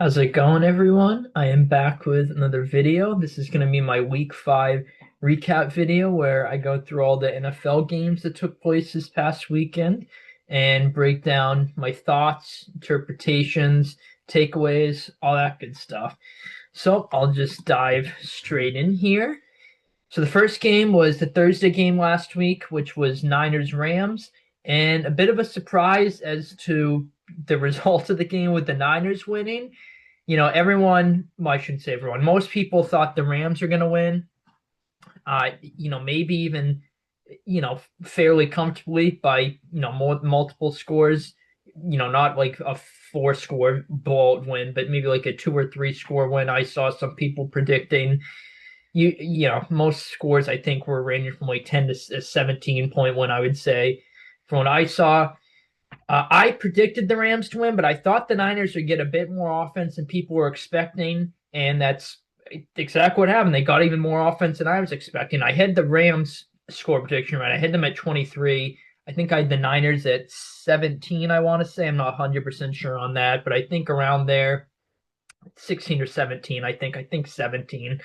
How's it going, everyone? I am back with another video. This is going to be my week 5 recap video where I go through all the NFL games that took place this past weekend and break down my thoughts, interpretations, takeaways, all that good stuff. So I'll just dive straight in here. So the first game was the Thursday game last week, which was Niners Rams, and a bit of a surprise as to the result of the game with the Niners winning. Everyone, well, I shouldn't say everyone, most people thought the Rams are going to win. Maybe even, fairly comfortably by, multiple scores, not like a 4 score blowout win, but maybe like a 2 or 3 score win. I saw some people predicting, most scores I think were ranging from like 10 to 17.1, I would say. From what I saw, I predicted the Rams to win, but I thought the Niners would get a bit more offense than people were expecting, and that's exactly what happened. They got even more offense than I was expecting. I had the Rams score prediction right. I had them at 23. I think I had the Niners at 17, I want to say. I'm not 100% sure on that, but I think around there, 16 or 17, I think 17.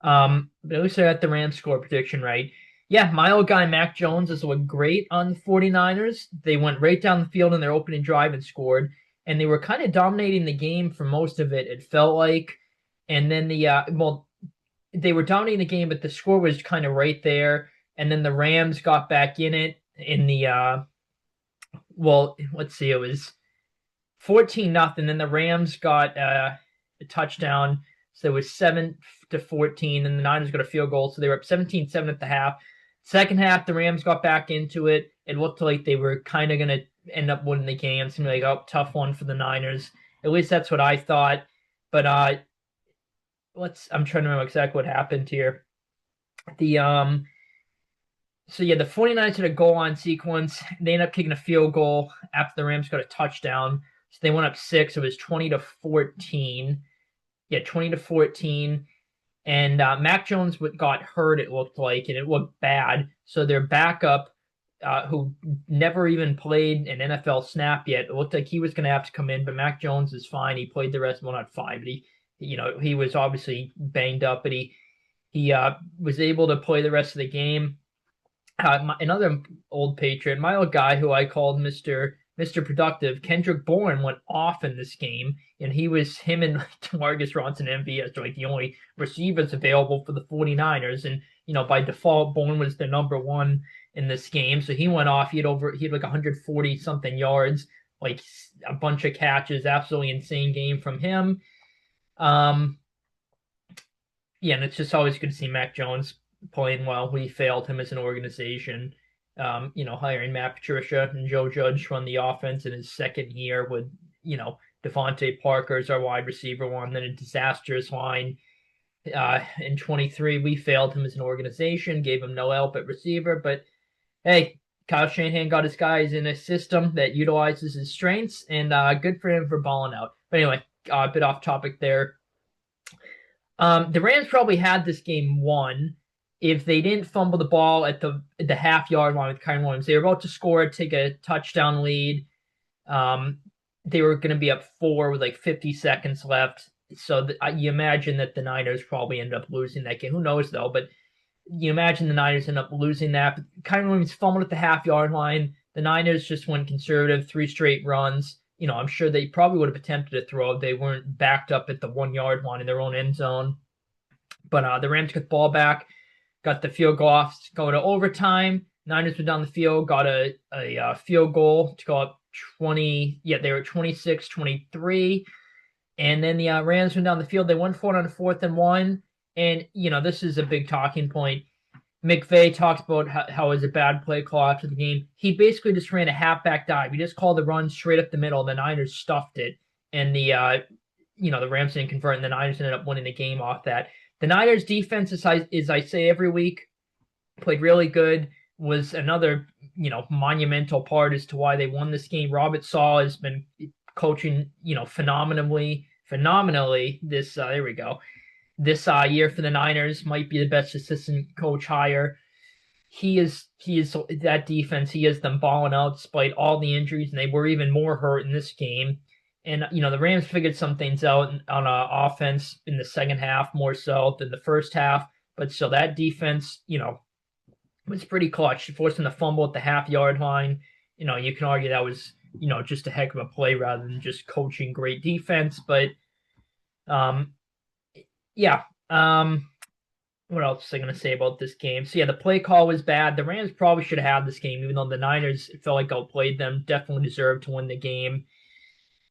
But at least I got the Rams score prediction right. Yeah, my old guy Mac Jones has looked great on the 49ers. They went right down the field in their opening drive and scored, and they were kind of dominating the game for most of it, it felt like. And then they were dominating the game, but the score was kind of right there. And then the Rams got back in it in the let's see, it was 14-0. Then the Rams got a touchdown. So it was 7-14. And the Niners got a field goal. So they were up 17-7 at the half. Second half, the Rams got back into it. It looked like they were kind of going to end up winning the game. Seemed like a tough one for the Niners. At least that's what I thought. But I'm trying to remember exactly what happened here. The So yeah, the 49ers had a goal line sequence. They ended up kicking a field goal after the Rams got a touchdown. So they went up 6. It was 20-14. Yeah, 20-14. And Mac Jones got hurt, it looked like, and it looked bad. So their backup, who never even played an NFL snap yet, it looked like he was going to have to come in. But Mac Jones is fine. He played the rest, well, not fine, but he was obviously banged up, but he was able to play the rest of the game. Another old Patriot, my old guy who I called Mr. Productive, Kendrick Bourne went off in this game, and him and Demarcus Robinson and MVS are like the only receivers available for the 49ers. And by default, Bourne was the number one in this game, so he went off. He had like 140 something yards, like a bunch of catches, absolutely insane game from him. Um, yeah, and it's just always good to see Mac Jones playing well. We failed him as an organization. Hiring Matt Patricia and Joe Judge run the offense in his second year with, Devontae Parker as our wide receiver one, then a disastrous line. In 23, we failed him as an organization, gave him no help at receiver. But hey, Kyle Shanahan got his guys in a system that utilizes his strengths, and good for him for balling out. But anyway, a bit off topic there. The Rams probably had this game won if they didn't fumble the ball at the half-yard line with Kyren Williams. They were about to score, take a touchdown lead. Um, they were going to be up 4 with like 50 seconds left. So you imagine that the Niners probably end up losing that game. Who knows though? But you imagine the Niners end up losing that. But Kyren Williams fumbled at the half-yard line. The Niners just went conservative, 3 straight runs. I'm sure they probably would have attempted a throw if they weren't backed up at the 1 yard line in their own end zone. But the Rams got the ball back, got the field goal off, go to overtime. Niners went down the field, got a field goal to go up 20. Yeah, they were 26-23. And then the Rams went down the field. They won for it on 4th and 1. And, this is a big talking point. McVay talks about how it was a bad play call after the game. He basically just ran a halfback dive. He just called the run straight up the middle. The Niners stuffed it. And the Rams didn't convert, and the Niners ended up winning the game off that. The Niners defense, as I say every week, played really good, was another, monumental part as to why they won this game. Robert Saleh has been coaching, phenomenally this, there we go, this year for the Niners. Might be the best assistant coach hire. He is that defense. He has them balling out despite all the injuries, and they were even more hurt in this game. And the Rams figured some things out on offense in the second half more so than the first half. But still, that defense, was pretty clutch, forcing the fumble at the half-yard line. You can argue that was just a heck of a play rather than just coaching great defense. But um, yeah. What else was I going to say about this game? So, yeah, the play call was bad. The Rams probably should have had this game, even though the Niners felt like outplayed them, definitely deserved to win the game.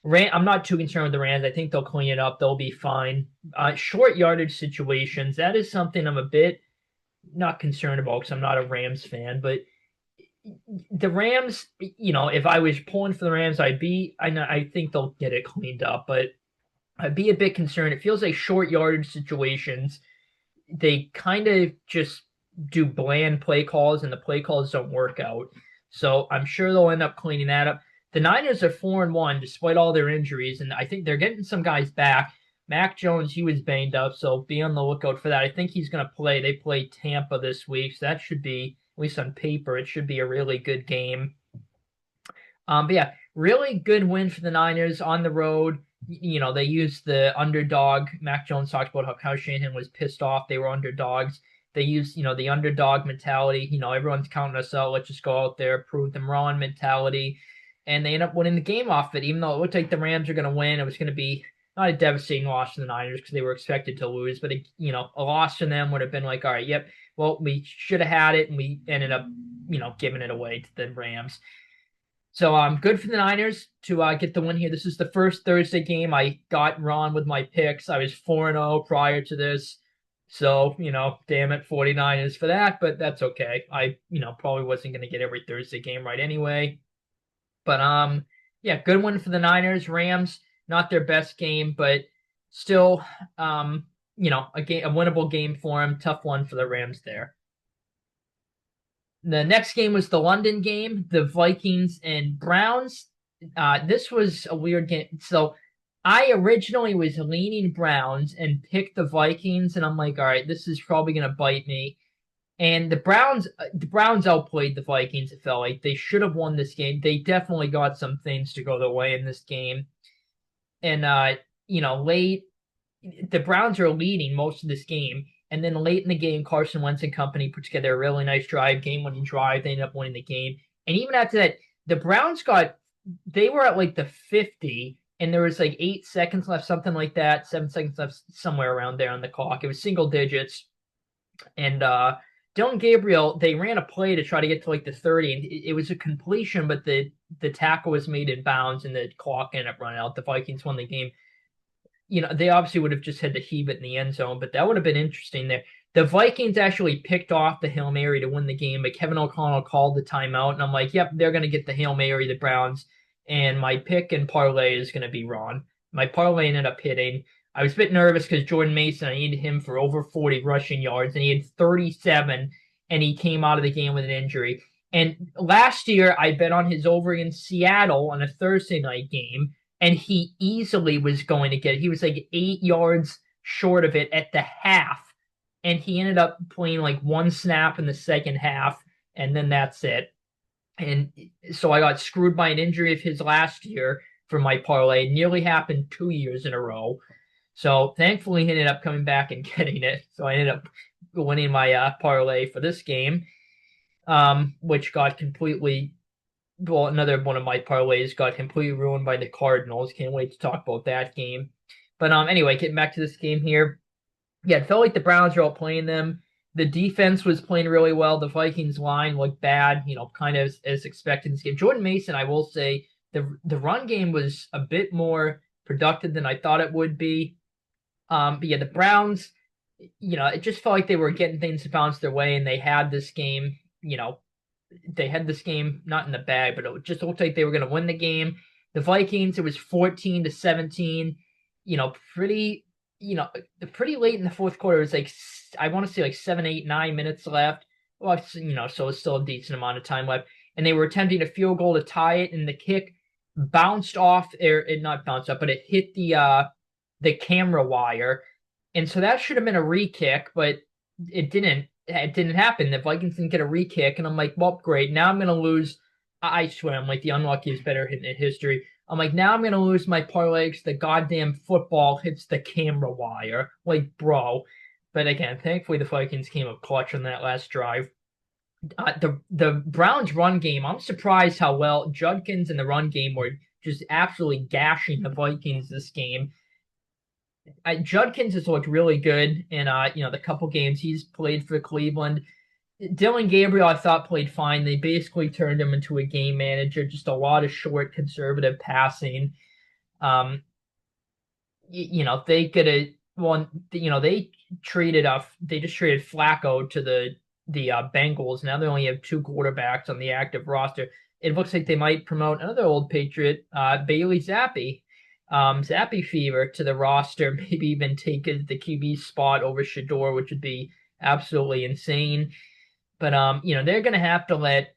I'm not too concerned with the Rams. I think they'll clean it up. They'll be fine. Short yardage situations, that is something I'm a bit not concerned about because I'm not a Rams fan. But the Rams, if I was pulling for the Rams, I think they'll get it cleaned up. But I'd be a bit concerned. It feels like short yardage situations, they kind of just do bland play calls, and the play calls don't work out. So I'm sure they'll end up cleaning that up. The Niners are 4-1 despite all their injuries, and I think they're getting some guys back. Mac Jones, he was banged up, so be on the lookout for that. I think he's going to play. They play Tampa this week, so that should be, at least on paper, it should be a really good game. But yeah, really good win for the Niners on the road. They used the underdog. Mac Jones talked about how Kyle Shanahan was pissed off. They were underdogs. They used, the underdog mentality. Everyone's counting us out. Let's just go out there, prove them wrong mentality. And they end up winning the game off it, even though it looked like the Rams are going to win. It was going to be not a devastating loss to the Niners because they were expected to lose. But, a loss to them would have been like, all right, yep, well, we should have had it. And we ended up, giving it away to the Rams. So good for the Niners to get the win here. This is the first Thursday game I got wrong with my picks. I was 4-0 prior to this. So, damn it, 49ers for that, but that's okay. I, probably wasn't going to get every Thursday game right anyway. But, yeah, good win for the Niners. Rams, not their best game, but still, a winnable game for them. Tough one for the Rams there. The next game was the London game, the Vikings and Browns. This was a weird game. So I originally was leaning Browns and picked the Vikings, and I'm like, all right, this is probably going to bite me. And the Browns outplayed the Vikings. It felt like they should have won this game. They definitely got some things to go their way in this game. And late, the Browns are leading most of this game. And then late in the game, Carson Wentz and company put together a really nice drive, game-winning drive. They ended up winning the game. And even after that, the Browns they were at like the 50, and there was like 8 seconds left, something like that, 7 seconds left, somewhere around there on the clock. It was single digits. And Dillon Gabriel, they ran a play to try to get to like the 30, and it was a completion, but the tackle was made in bounds, and the clock ended up running out. The Vikings won the game. They obviously would have just had to heave it in the end zone, but that would have been interesting there. The Vikings actually picked off the Hail Mary to win the game, but Kevin O'Connell called the timeout, and I'm like, yep, they're going to get the Hail Mary, the Browns, and my pick and parlay is going to be wrong. My parlay ended up hitting. I was a bit nervous because Jordan Mason, I needed him for over 40 rushing yards, and he had 37, and he came out of the game with an injury. And last year, I bet on his over in Seattle on a Thursday night game, and he easily was going to get it. He was like 8 yards short of it at the half. And he ended up playing like one snap in the second half. And then that's it. And so I got screwed by an injury of his last year for my parlay. It nearly happened 2 years in a row. So thankfully he ended up coming back and getting it. So I ended up winning my parlay for this game, which got completely... Well, another one of my parlays got completely ruined by the Cardinals. Can't wait to talk about that game. But anyway, getting back to this game here. Yeah, it felt like the Browns were outplaying them. The defense was playing really well. The Vikings line looked bad, kind of as expected in this game. Jordan Mason, I will say, the run game was a bit more productive than I thought it would be. But yeah, the Browns, it just felt like they were getting things to bounce their way, and they had this game, they had this game not in the bag, but it just looked like they were going to win the game. The Vikings, it was 14-17. Pretty late in the fourth quarter. It was like, I want to say like 7, 8, 9 minutes left. Well, so it's still a decent amount of time left. And they were attempting a field goal to tie it, and the kick bounced off, it not bounced up, but it hit the camera wire. And so that should have been a re-kick, but it didn't. It didn't happen. The Vikings didn't get a re-kick, and I'm like, well, great. Now I'm going to lose. I swear, I'm like the unluckiest bettor in history. I'm like, now I'm gonna lose my parlay because the goddamn football hits the camera wire. Like, bro. But again, thankfully the Vikings came up clutch on that last drive. The Browns run game, I'm surprised how well Judkins and the run game were just absolutely gashing the Vikings this game. Judkins has looked really good in the couple games he's played for Cleveland. Dillon Gabriel, I thought, played fine. They basically turned him into a game manager, just a lot of short, conservative passing. Um, they could have well, they just traded Flacco to the Bengals. Now they only have two quarterbacks on the active roster. It looks like they might promote another old Patriot, Bailey Zappi, Zappy Fever, to the roster. Maybe even take the QB spot over Shador, which would be absolutely insane. But they're gonna have to let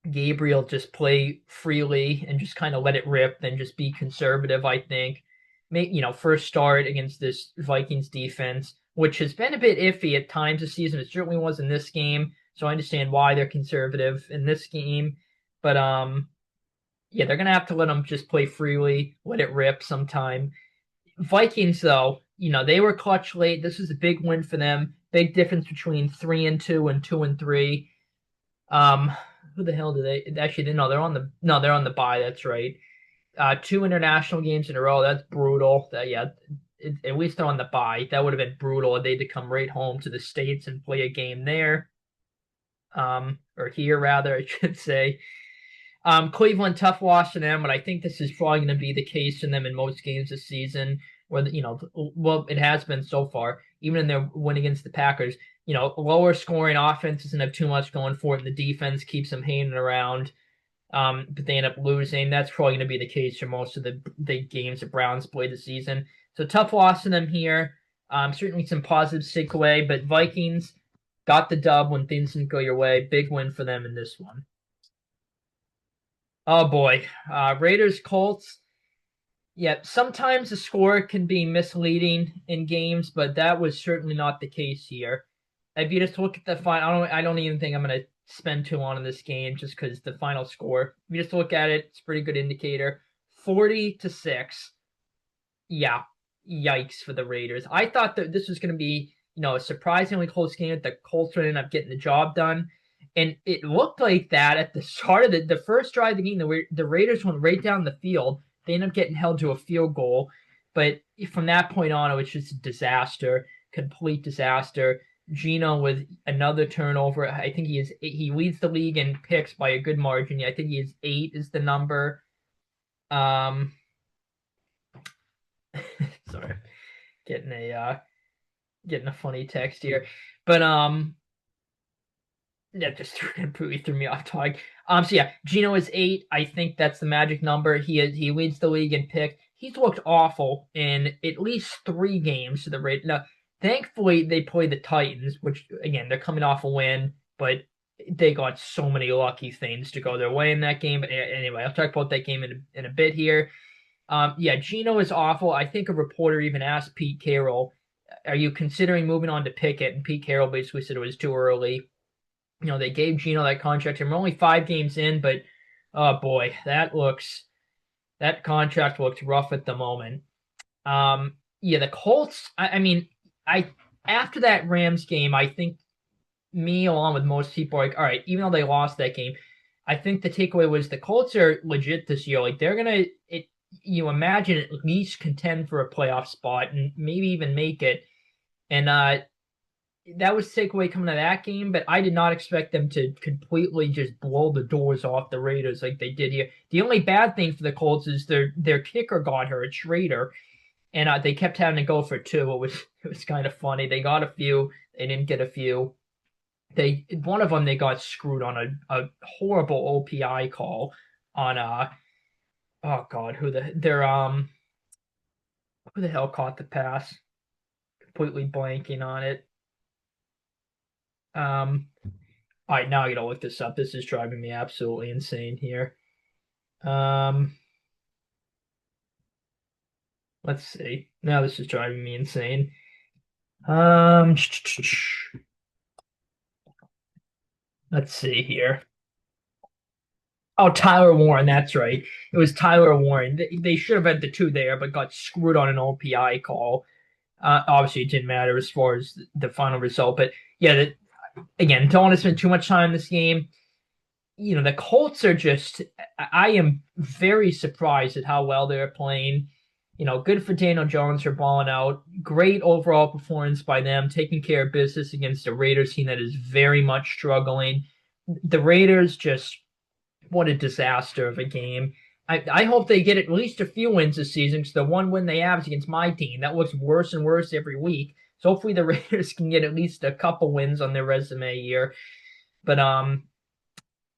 Gabriel just play freely and just kind of let it rip, then just be conservative, I think. First start against this Vikings defense, which has been a bit iffy at times this season. It certainly was in this game, so I understand why they're conservative in this game. But yeah, they're gonna have to let them just play freely, let it rip sometime. Vikings, though, they were clutch late. This was a big win for them. Big difference between 3-2 and 2-3. Who the hell did they actually? No, they're on the bye. That's right. Two international games in a row. That's brutal. At least they're on the bye. That would have been brutal. They had to come right home to the States and play a game there. Or here rather, I should say. Cleveland, tough loss to them, but I think this is probably going to be the case in them in most games this season. Where well, it has been so far. Even in their win against the Packers, lower scoring offense doesn't have too much going for it, and the defense keeps them hanging around. But they end up losing. That's probably going to be the case for most of the games the Browns play this season. So tough loss to them here. Certainly some positives to take away, but Vikings got the dub when things didn't go your way. Big win for them in this one. Oh boy, Raiders Colts. Yeah, sometimes the score can be misleading in games, but that was certainly not the case here. If you just look at the final, I don't even think I'm gonna spend too long on this game just because the final score. If you just look at it, it's a pretty good indicator. 40-6. Yeah, yikes for the Raiders. I thought that this was gonna be, a surprisingly close game. That the Colts would end up getting the job done. And it looked like that at the start of the first drive of the game. The Raiders went right down the field. They ended up getting held to a field goal. But from that point on, it was just a disaster, complete disaster. Gino with another turnover. I think he leads the league in picks by a good margin. I think he is 8 is the number. Sorry, getting a funny text here. But that just completely threw me off topic. So yeah, Gino is 8. I think that's the magic number. He leads the league in pick. He's looked awful in at least 3 games to the Raiders. Now, thankfully, they play the Titans, which again they're coming off a win, but they got so many lucky things to go their way in that game. But anyway, I'll talk about that game in a bit here. Yeah, Gino is awful. I think a reporter even asked Pete Carroll, "Are you considering moving on to Pickett?" And Pete Carroll basically said it was too early. They gave Gino that contract, and we're only 5 games in, but oh boy, that contract looks rough at the moment. Yeah, the Colts. I mean, after that Rams game, I think me along with most people are like, all right, even though they lost that game, I think the takeaway was the Colts are legit this year. Like they're gonna you imagine at least contend for a playoff spot and maybe even make it. And that was takeaway coming out of that game, but I did not expect them to completely just blow the doors off the Raiders like they did here. The only bad thing for the Colts is their kicker got hurt, Schrader, and they kept having to go for 2. It was kind of funny. They got a few, they didn't get a few. One of them they got screwed on a horrible OPI call on oh god who the hell caught the pass? Completely blanking on it. All right, now I gotta look this up. This is driving me absolutely insane here. Let's see. Now this is driving me insane. Let's see here. Oh, Tyler Warren, that's right. It was Tyler Warren. They should have had the two there, but got screwed on an OPI call. Obviously, it didn't matter as far as the final result. But yeah, again, don't want to spend too much time in this game. You know, the Colts are just, I am very surprised at how well they're playing. You know, good for Daniel Jones for balling out. Great overall performance by them, taking care of business against a Raiders team that is very much struggling. The Raiders just, what a disaster of a game. I hope they get at least a few wins this season because the one win they have is against my team. That looks worse and worse every week. So hopefully the Raiders can get at least a couple wins on their resume here. But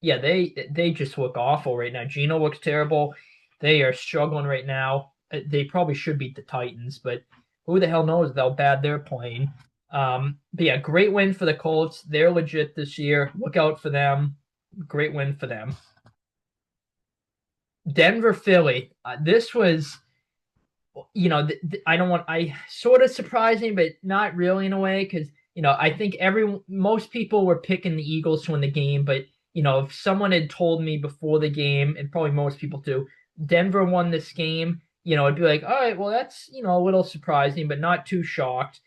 yeah, they just look awful right now. Geno looks terrible. They are struggling right now. They probably should beat the Titans, but who the hell knows how bad they're playing. But yeah, great win for the Colts. They're legit this year. Look out for them. Great win for them. Denver, Philly. This was, you know, I sort of surprising, but not really in a way because, you know, I think most people were picking the Eagles to win the game, but, you know, if someone had told me before the game, and probably most people too, Denver won this game, you know, I'd be like, all right, well, that's, you know, a little surprising, but not too shocked.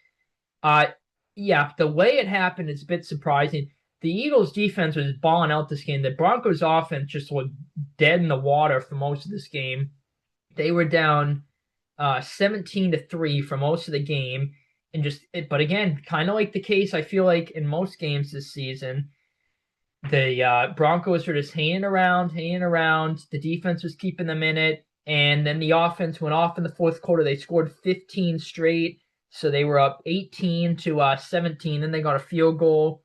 Uh, yeah, the way it happened is a bit surprising. The Eagles defense was balling out this game. The Broncos offense just looked dead in the water for most of this game. They were down 17-3 for most of the game. But again, kind of like the case I feel like in most games this season, the Broncos were just hanging around. The defense was keeping them in it. And then the offense went off in the fourth quarter. They scored 15 straight. So they were up 18 to 17. Then they got a field goal.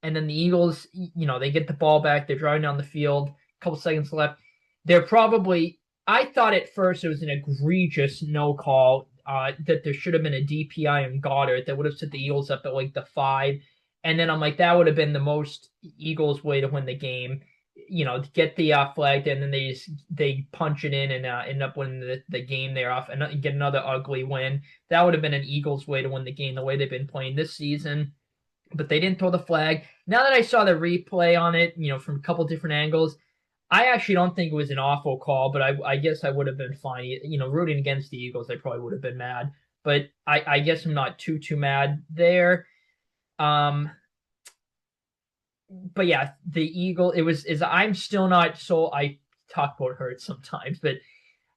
And then the Eagles, you know, they get the ball back. They're driving down the field. A couple seconds left. I thought at first it was an egregious no call, that there should have been a DPI on Goddard that would have set the Eagles up at like the 5. And then I'm like, that would have been the most Eagles way to win the game. You know, to get the flag, and then they punch it in and end up winning the game there off and get another ugly win. That would have been an Eagles way to win the game, the way they've been playing this season. But they didn't throw the flag. Now that I saw the replay on it, you know, from a couple different angles, I actually don't think it was an awful call, but I guess I would have been fine. You know, rooting against the Eagles, I probably would have been mad. But I guess I'm not too mad there. But yeah, I'm still not sold. I talk about Hurts sometimes, but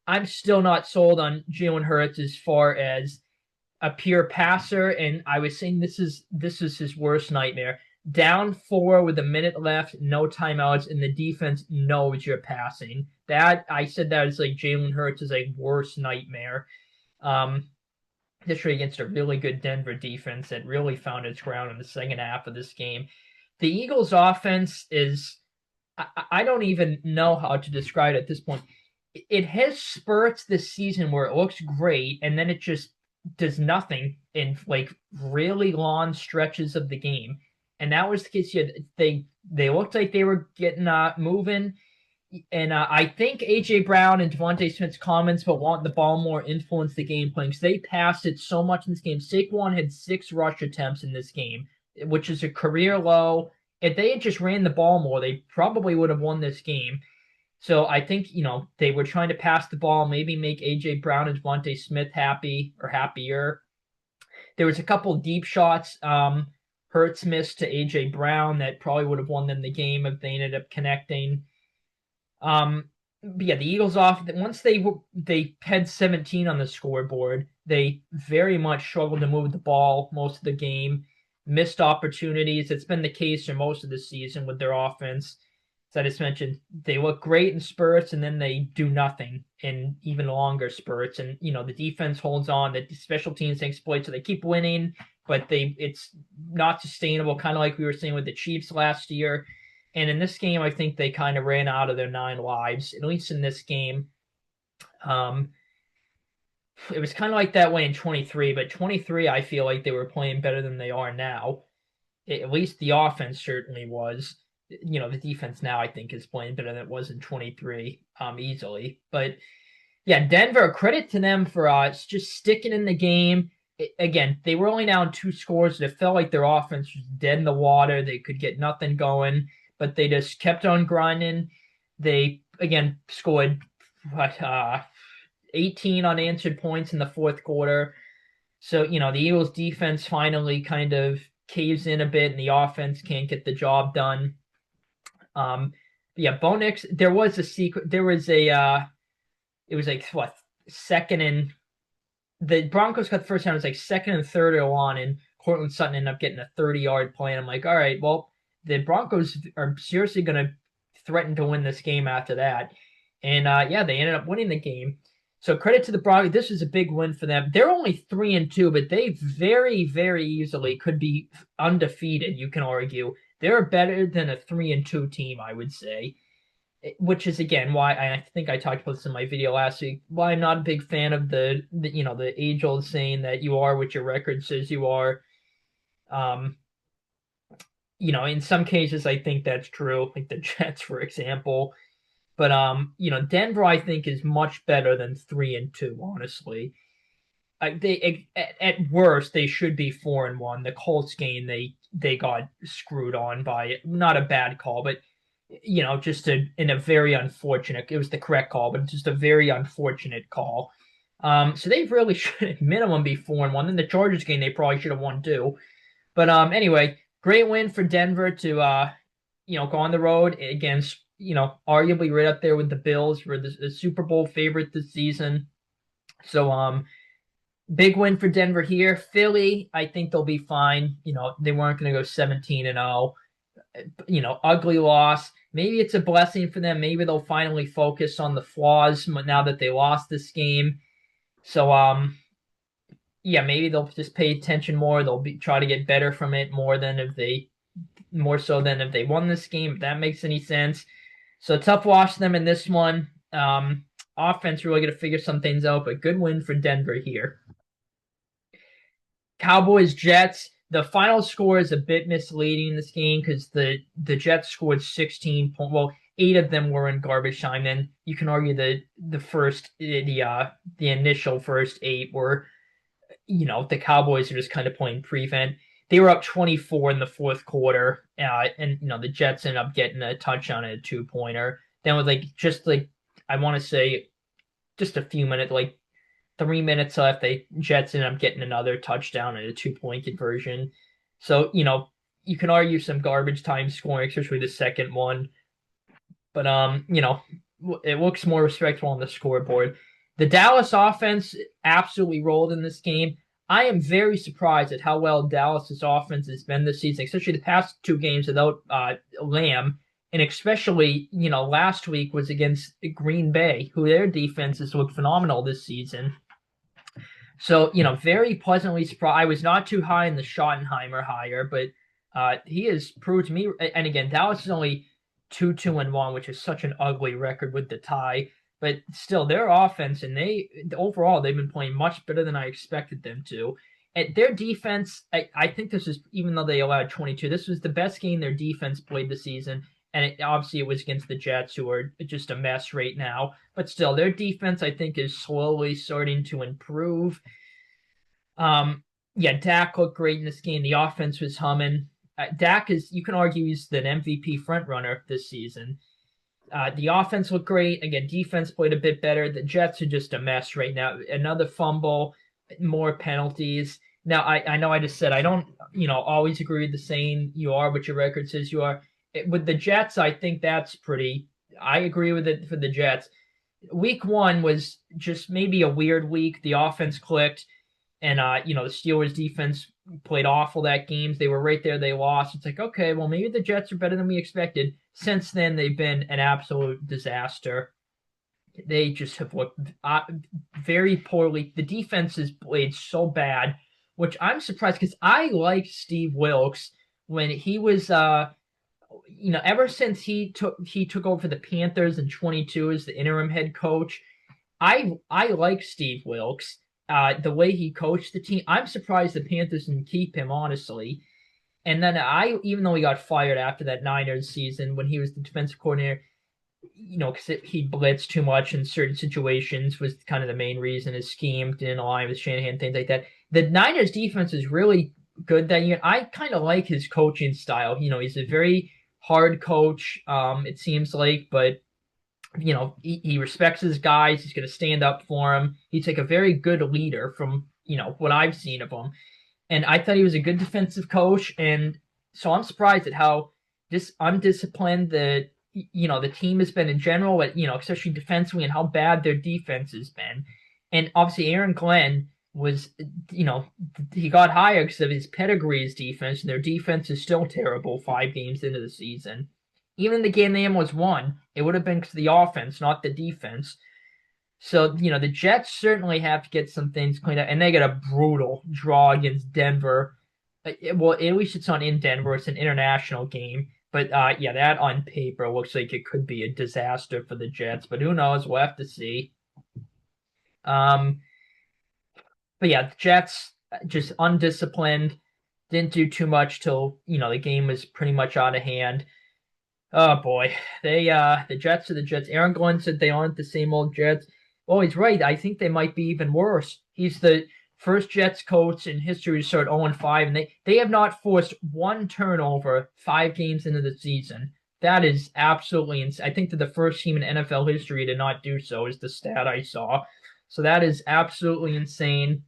I'm still not sold on Jalen Hurts as far as a pure passer. And I was saying this is his worst nightmare. Down 4 with a minute left, no timeouts, and the defense knows you're passing. I said that is like Jalen Hurts is a worst nightmare. This year against a really good Denver defense that really found its ground in the second half of this game. The Eagles' offense is, I don't even know how to describe it at this point. It has spurts this season where it looks great, and then it just does nothing in like really long stretches of the game. And that was the case here. They looked like they were getting moving. And I think A.J. Brown and Devontae Smith's comments about wanting the ball more influenced the game playing because they passed it so much in this game. Saquon had 6 rush attempts in this game, which is a career low. If they had just ran the ball more, they probably would have won this game. So I think, you know, they were trying to pass the ball, maybe make A.J. Brown and Devontae Smith happy or happier. There was a couple deep shots. Hurts missed to A.J. Brown that probably would have won them the game if they ended up connecting. But yeah, the Eagles once they had 17 on the scoreboard, they very much struggled to move the ball most of the game, missed opportunities. It's been the case for most of the season with their offense. As I just mentioned, they look great in spurts and then they do nothing in even longer spurts. And you know, the defense holds on, the special teams exploit, so they keep winning, but it's not sustainable, kind of like we were saying with the Chiefs last year. And in this game, I think they kind of ran out of their 9 lives, at least in this game. It was kind of like that way in 23, but 23, I feel like they were playing better than they are now. At least the offense certainly was. You know, the defense now, I think, is playing better than it was in 23, easily. But yeah, Denver, credit to them for just sticking in the game. Again, they were only down 2 scores. It felt like their offense was dead in the water. They could get nothing going, but they just kept on grinding. They again scored what 18 unanswered points in the fourth quarter. So, the Eagles defense finally kind of caves in a bit and the offense can't get the job done. Yeah, Bo Nix, there was a secret, it was like what, second and the Broncos got the first down, it was like second and third or on, and Courtland Sutton ended up getting a 30-yard play. And I'm like, all right, well, the Broncos are seriously going to threaten to win this game after that. And yeah, they ended up winning the game. So credit to the Broncos. This is a big win for them. They're only 3-2, but they very, very easily could be undefeated. You can argue they're better than a 3-2 team, I would say. Which is again why I think I talked about this in my video last week. Why I'm not a big fan of the age-old saying that you are what your record says you are. In some cases I think that's true, like the Jets, for example. But Denver I think is much better than 3-2. Honestly, they at worst they should be 4-1. The Colts game they got screwed on by, not a bad call, but just in a very unfortunate. It was the correct call, but just a very unfortunate call. So they really should at minimum be 4-1. In the Chargers game they probably should have won too. But anyway, great win for Denver to go on the road against arguably right up there with the Bills for the Super Bowl favorite this season. So big win for Denver here. Philly, I think they'll be fine. They weren't going to go 17-0. Ugly loss. Maybe it's a blessing for them. Maybe they'll finally focus on the flaws now that they lost this game. So yeah, maybe they'll just pay attention more. They'll try to get better from it more so than if they won this game, if that makes any sense. So tough loss to them in this one. Offense really going to figure some things out, but good win for Denver here. Cowboys, Jets. The final score is a bit misleading in this game because the Jets scored 16 points. Well, 8 of them were in garbage time. Then you can argue that the initial first 8 were, the Cowboys are just kind of playing prevent. They were up 24 in the fourth quarter, and the Jets ended up getting a touchdown and a 2-pointer. Then with I want to say just a few minutes, 3 minutes left, the Jets ended up getting another touchdown and a 2-point conversion. So, you can argue some garbage time scoring, especially the second one. But, it looks more respectful on the scoreboard. The Dallas offense absolutely rolled in this game. I am very surprised at how well Dallas's offense has been this season, especially the past 2 games without Lamb. And especially, last week was against Green Bay, who their defense has looked phenomenal this season. So, very pleasantly surprised. I was not too high in the Schottenheimer hire, but he has proved to me. And again, Dallas is only 2-1, which is such an ugly record with the tie. But still, their offense and overall they've been playing much better than I expected them to. And their defense, I think this is, even though they allowed 22, this was the best game their defense played this season. And obviously it was against the Jets, who are just a mess right now. But still, their defense, I think, is slowly starting to improve. Yeah, Dak looked great in this game. The offense was humming. Dak you can argue, he's the MVP frontrunner this season. The offense looked great. Again, defense played a bit better. The Jets are just a mess right now. Another fumble, more penalties. Now, I know I just said I don't, always agree with the saying, you are what your record says you are. With the Jets, I think I agree with it for the Jets. Week 1 was just maybe a weird week. The offense clicked, and, the Steelers defense played awful that game. They were right there. They lost. It's like, okay, well, maybe the Jets are better than we expected. Since then, they've been an absolute disaster. They just have looked very poorly. The defense has played so bad, which I'm surprised because I liked Steve Wilks when he was ever since he took over for the Panthers in 22 as the interim head coach. I like Steve Wilks, the way he coached the team. I'm surprised the Panthers didn't keep him, honestly. And then even though he got fired after that Niners season when he was the defensive coordinator, because he blitzed too much in certain situations was kind of the main reason. His scheme didn't align with Shanahan, things like that. The Niners defense is really good that year. I kind of like his coaching style. He's a very hard coach, it seems like, but he respects his guys. He's going to stand up for him. He's like a very good leader from, what I've seen of him. And I thought he was a good defensive coach. And so I'm surprised at how undisciplined the team has been in general, but, especially defensively, and how bad their defense has been. And obviously, Aaron Glenn was, he got hired because of his pedigree as defense, and their defense is still terrible 5 games into the season. Even in the game they almost won, it would have been because of the offense, not the defense. So, the Jets certainly have to get some things cleaned up, and they got a brutal draw against Denver. Well, at least it's not in Denver. It's an international game. But, yeah, that on paper looks like it could be a disaster for the Jets. But who knows? We'll have to see. But, yeah, the Jets just undisciplined. Didn't do too much till, the game was pretty much out of hand. Oh boy, the Jets are the Jets. Aaron Glenn said they aren't the same old Jets. Well, he's right. I think they might be even worse. He's the first Jets coach in history to start 0-5, and they have not forced one turnover 5 games into the season. That is absolutely insane. I think they're the first team in NFL history to not do so, is the stat I saw. So that is absolutely insane.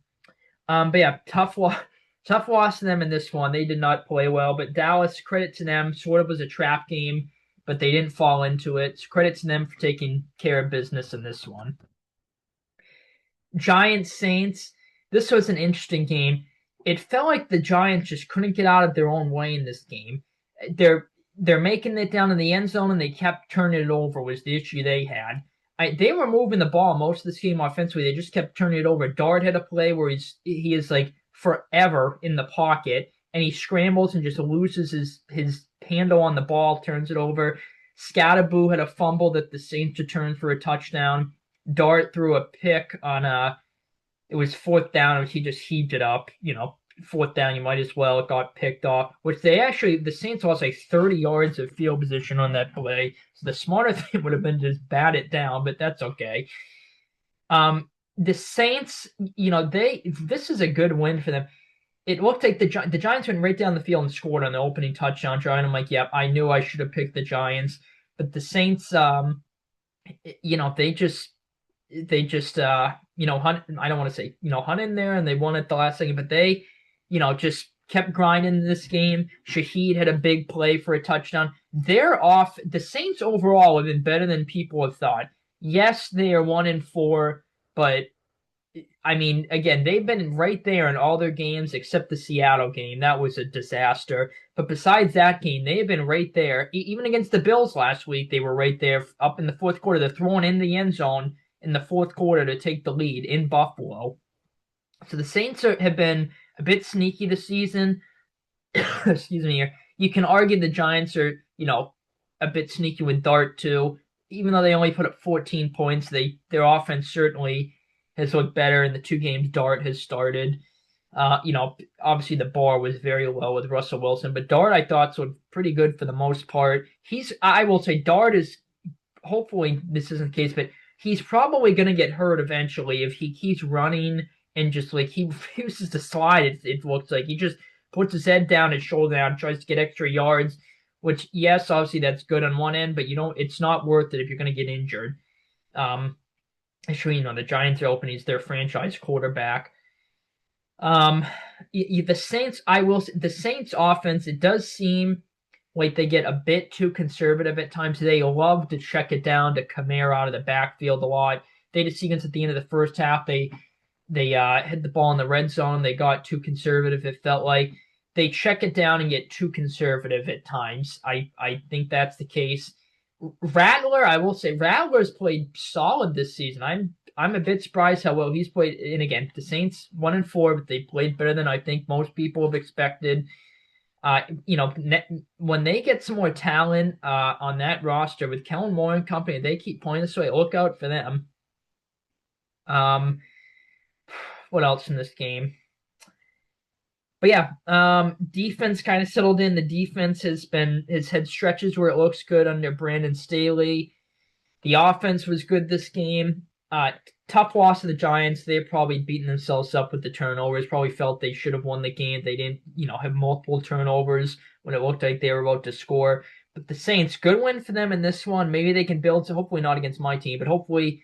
But yeah, tough loss to them in this one. They did not play well, but Dallas, credit to them, sort of was a trap game, but they didn't fall into it. So credit to them for taking care of business in this one. Giants Saints. This was an interesting game. It felt like the Giants just couldn't get out of their own way in this game. They're making it down in the end zone, and they kept turning it over was the issue they had. They were moving the ball most of this game offensively. They just kept turning it over. Dart had a play where he is like forever in the pocket, and he scrambles and just loses his handle on the ball, turns it over. Scatterboo had a fumble that the Saints returned for a touchdown. Dart threw a pick on it was 4th down, which he just heaved it up. 4th down, you might as well. It got picked off, which the Saints lost like 30 yards of field position on that play. So the smarter thing would have been to just bat it down, but that's okay. The Saints, this is a good win for them. It looked like the Giants went right down the field and scored on the opening touchdown drive. And I'm like, yep, I knew I should have picked the Giants. But the Saints, they just hunt. I don't want to say hunt in there, and they won at the last second, but they just kept grinding this game. Shaheed had a big play for a touchdown. The Saints overall have been better than people have thought. Yes, they are 1-4, but I mean, again, they've been right there in all their games except the Seattle game. That was a disaster. But besides that game, they have been right there. Even against the Bills last week, they were right there up in the fourth quarter. They're throwing in the end zone in the fourth quarter to take the lead in Buffalo. So the Saints have been a bit sneaky this season. Excuse me here. You can argue the Giants are, a bit sneaky with Dart too. Even though they only put up 14 points, their offense certainly has looked better in the 2 games Dart has started. Obviously the bar was very low with Russell Wilson, but Dart I thought was pretty good for the most part. I will say Dart is, hopefully this isn't the case, but he's probably going to get hurt eventually if he keeps running and just like he refuses to slide. It looks like he just puts his head down, his shoulder down, tries to get extra yards, which yes, obviously that's good on one end, but it's not worth it if you're going to get injured. Actually, the Giants are open. He's their franchise quarterback. The Saints, the Saints offense, it does seem like they get a bit too conservative at times. They love to check it down to Kamara out of the backfield a lot. They had a sequence at the end of the first half. They hit the ball in the red zone. They got too conservative. It felt like they check it down and get too conservative at times. I think that's the case. Rattler, I will say, Rattler's played solid this season. I'm a bit surprised how well he's played. And again, the Saints 1-4, but they played better than I think most people have expected. When they get some more talent on that roster with Kellen Moore and company, they keep playing this way. Look out for them. What else in this game? But yeah, defense kind of settled in. The defense has had stretches where it looks good under Brandon Staley. The offense was good this game. Tough loss to the Giants. They're probably beating themselves up with the turnovers. Probably felt they should have won the game. They didn't, have multiple turnovers when it looked like they were about to score. But the Saints, good win for them in this one. Maybe they can build. So hopefully not against my team, but hopefully,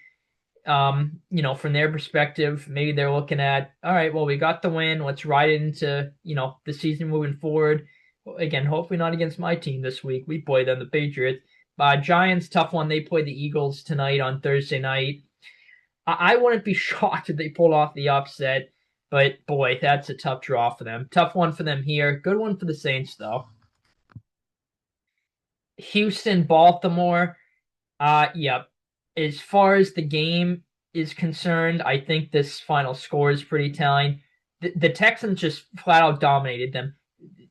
from their perspective, maybe they're looking at, all right, well, we got the win. Let's ride into, the season moving forward. Again, hopefully not against my team this week. We play them, the Patriots. Giants, tough one. They play the Eagles tonight on Thursday night. I wouldn't be shocked if they pulled off the upset, but boy, that's a tough draw for them. Tough one for them here. Good one for the Saints, though. Houston, Baltimore. Yep. As far as the game is concerned, I think this final score is pretty telling. The Texans just flat out dominated them.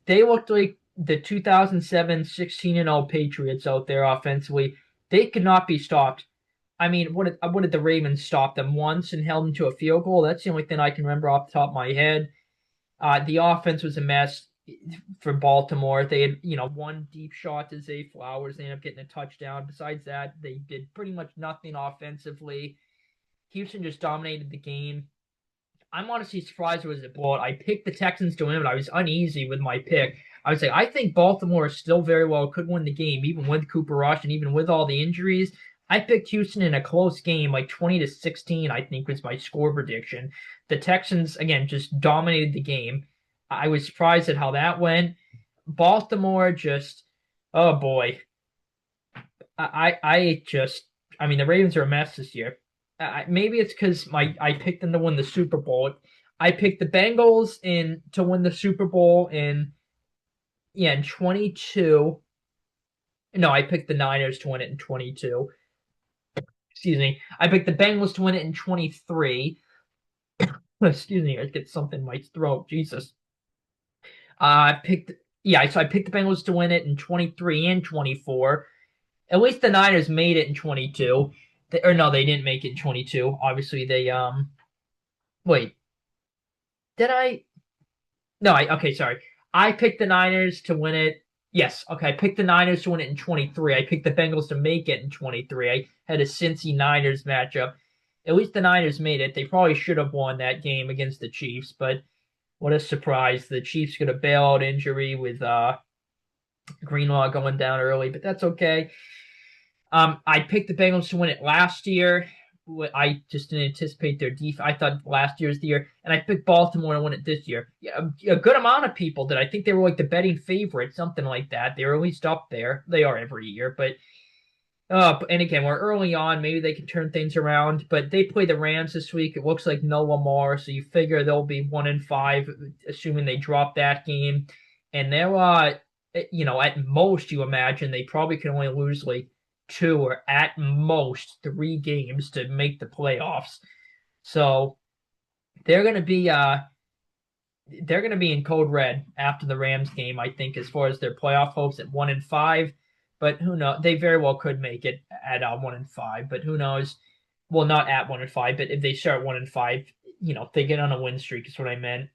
They looked like the 2007 16-0 Patriots out there offensively. They could not be stopped. I mean, what did the Ravens stop them once and held them to a field goal? That's the only thing I can remember off the top of my head. The offense was a mess for Baltimore. They had, one deep shot to Zay Flowers. They ended up getting a touchdown. Besides that, they did pretty much nothing offensively. Houston just dominated the game. I'm honestly surprised it was a blowout. I picked the Texans to win, but I was uneasy with my pick. I would say I think Baltimore still very well could win the game, even with Cooper Rush and even with all the injuries. I picked Houston in a close game, like 20-16, I think was my score prediction. The Texans, again, just dominated the game. I was surprised at how that went. Baltimore just, oh boy. The Ravens are a mess this year. Maybe it's because I picked them to win the Super Bowl. I picked the Bengals to win the Super Bowl in 22. No, I picked the Niners to win it in 22. Excuse me. I picked the Bengals to win it in 23. Excuse me, I get something in my throat. Jesus. So I picked the Bengals to win it in 23 and 24. At least the Niners made it in 22. No, they didn't make it in 22. Obviously, they wait. Did I? No, okay, sorry. I picked the Niners to win it. Yes, okay. I picked the Niners to win it in 23. I picked the Bengals to make it in 23. I had a Cincy Niners matchup. At least the Niners made it. They probably should have won that game against the Chiefs, but what a surprise. The Chiefs got a bailout injury with Greenlaw going down early, but that's okay. I picked the Bengals to win it last year. I just didn't anticipate their defense. I thought last year's the year, and I picked Baltimore to win it this year. Yeah, a good amount of people did. I think they were like the betting favorite, something like that. They were at least up there. They are every year, but and again, we're early on. Maybe they can turn things around. But they play the Rams this week. It looks like no Lamar, so you figure they'll be 1-5, assuming they drop that game. And they'll, at most, you imagine they probably can only lose like 2 or at most 3 games to make the playoffs. So they're going to be in code red after the Rams game, I think, as far as their playoff hopes at 1-5. But who knows? They very well could make it at 1-5. But who knows? Well, not at 1-5, but if they start 1-5, if they get on a win streak, is what I meant.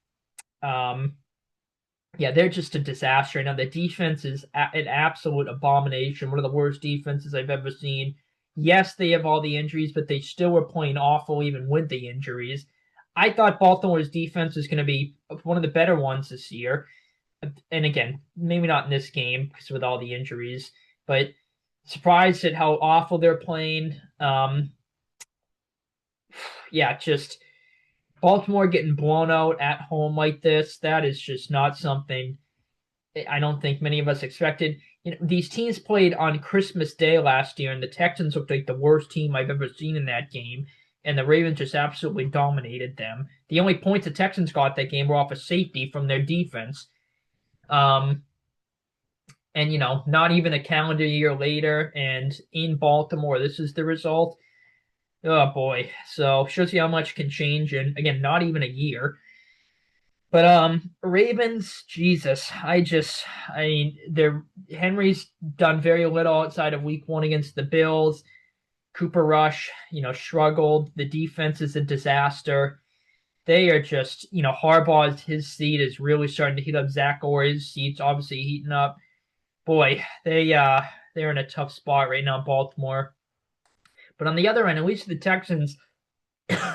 They're just a disaster. Now the defense is an absolute abomination. One of the worst defenses I've ever seen. Yes, they have all the injuries, but they still were playing awful even with the injuries. I thought Baltimore's defense was going to be one of the better ones this year. And again, maybe not in this game because with all the injuries, but surprised at how awful they're playing. Just Baltimore getting blown out at home like this, that is just not something I don't think many of us expected. These teams played on Christmas Day last year, and the Texans looked like the worst team I've ever seen in that game, and the Ravens just absolutely dominated them. The only points the Texans got that game were off a safety from their defense. Not even a calendar year later, and in Baltimore, this is the result. Oh boy. So shows you how much can change in, again, not even a year. But Ravens, Jesus, Henry's done very little outside of week 1 against the Bills. Cooper Rush, struggled. The defense is a disaster. They are just, his seat is really starting to heat up. Zach Orr's seat's obviously heating up. Boy, they're in a tough spot right now, Baltimore. But on the other end, at least the Texans,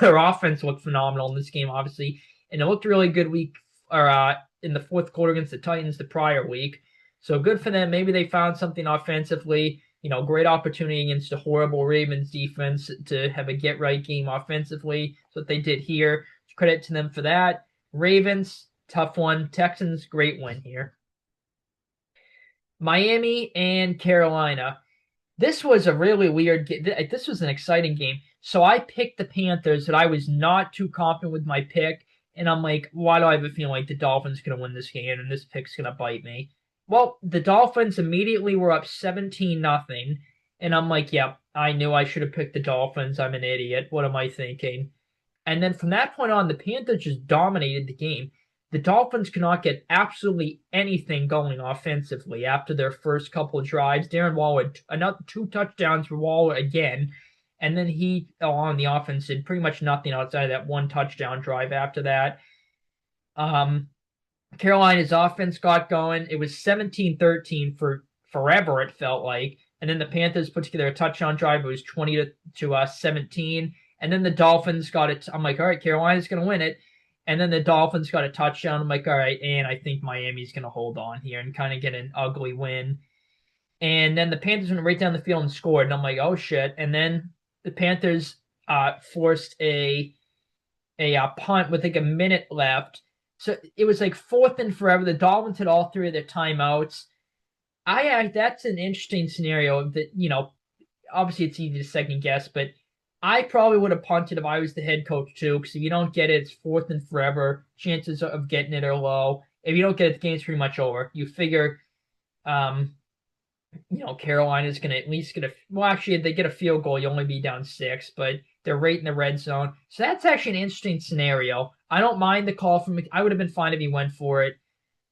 their offense looked phenomenal in this game, obviously, and it looked really good in the fourth quarter against the Titans the prior week. So good for them. Maybe they found something offensively. Great opportunity against a horrible Ravens defense to have a get-right game offensively. That's what they did here. Credit to them for that. Ravens, tough one. Texans, great win here. Miami and Carolina. This was a really weird game. This was an exciting game. So I picked the Panthers, but I was not too confident with my pick. And I'm like, why do I have a feeling like the Dolphins going to win this game and this pick's going to bite me? Well, the Dolphins immediately were up 17-0. And I'm like, yep, I knew I should have picked the Dolphins. I'm an idiot. What am I thinking? And then from that point on, the Panthers just dominated the game. The Dolphins could not get absolutely anything going offensively after their first couple of drives. Darren Waller, another 2 touchdowns for Waller again. And then he, on the offense, did pretty much nothing outside of that 1 touchdown drive after that. Carolina's offense got going. It was 17-13 for forever, it felt like. And then the Panthers put together a touchdown drive. It was 20-17. And then the Dolphins got it. I'm like, all right, Carolina's going to win it. And then the Dolphins got a touchdown. I'm like, all right, and I think Miami's going to hold on here and kind of get an ugly win. And then the Panthers went right down the field and scored. And I'm like, oh, shit. And then the Panthers forced a punt with like a minute left. So it was like 4th and forever. The Dolphins had all 3 of their timeouts. That's an interesting scenario that, obviously it's easy to second guess, but I probably would have punted if I was the head coach too, because if you don't get it, it's 4th and forever. Chances of getting it are low. If you don't get it, the game's pretty much over. You figure, Carolina's going to at least actually, if they get a field goal, you only be down 6, but they're right in the red zone. So that's actually an interesting scenario. I don't mind the call from, I would have been fine if he went for it.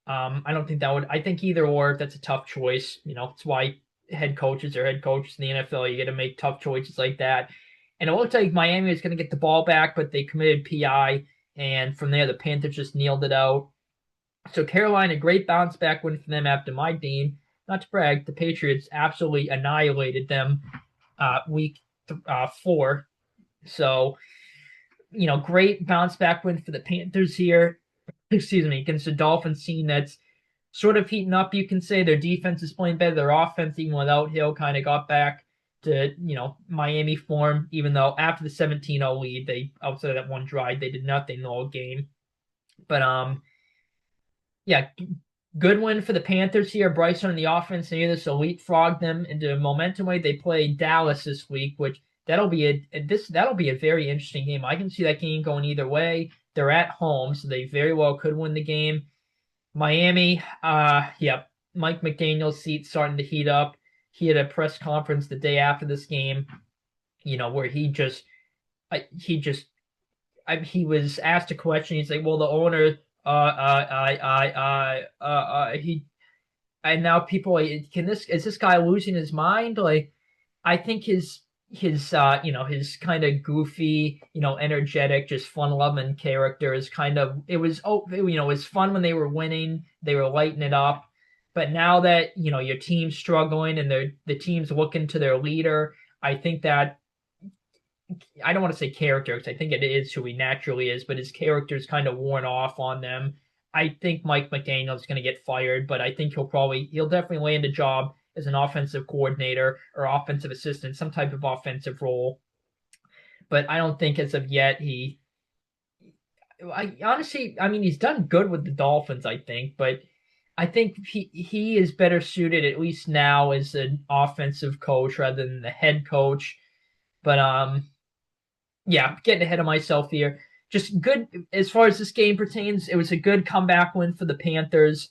I don't think I think either or, that's a tough choice. It's why head coaches are head coaches in the NFL. You got to make tough choices like that. And it looked like Miami was going to get the ball back, but they committed PI. And from there, the Panthers just kneeled it out. So Carolina, great bounce back win for them after my team. Not to brag, the Patriots absolutely annihilated them week 4. So, great bounce back win for the Panthers here. Excuse me, against the Dolphins team that's sort of heating up, you can say. Their defense is playing better. Their offense, even without Hill, kind of got back to, Miami form, even though after the 17-0 lead, outside of that 1 drive, they did nothing the whole game. But, yeah, good win for the Panthers here. Bryson on the offense, and this will leapfrog them into a momentum way. They play Dallas this week, which that'll be a very interesting game. I can see that game going either way. They're at home, so they very well could win the game. Miami, Mike McDaniel's seat starting to heat up. He had a press conference the day after this game, where he was asked a question. He's like, well, the owner, and now people, is this guy losing his mind? Like, I think his kind of goofy, energetic, just fun-loving character is it was fun when they were winning, they were lighting it up. But now that, your team's struggling and the team's looking to their leader, I think that, I don't want to say character, because I think it is who he naturally is, but his character's kind of worn off on them. I think Mike McDaniel's going to get fired, but I think he'll definitely land a job as an offensive coordinator or offensive assistant, some type of offensive role. But I don't think as of yet he's done good with the Dolphins, I think, but I think he is better suited, at least now, as an offensive coach rather than the head coach. But getting ahead of myself here. Just good as far as this game pertains. It was a good comeback win for the Panthers.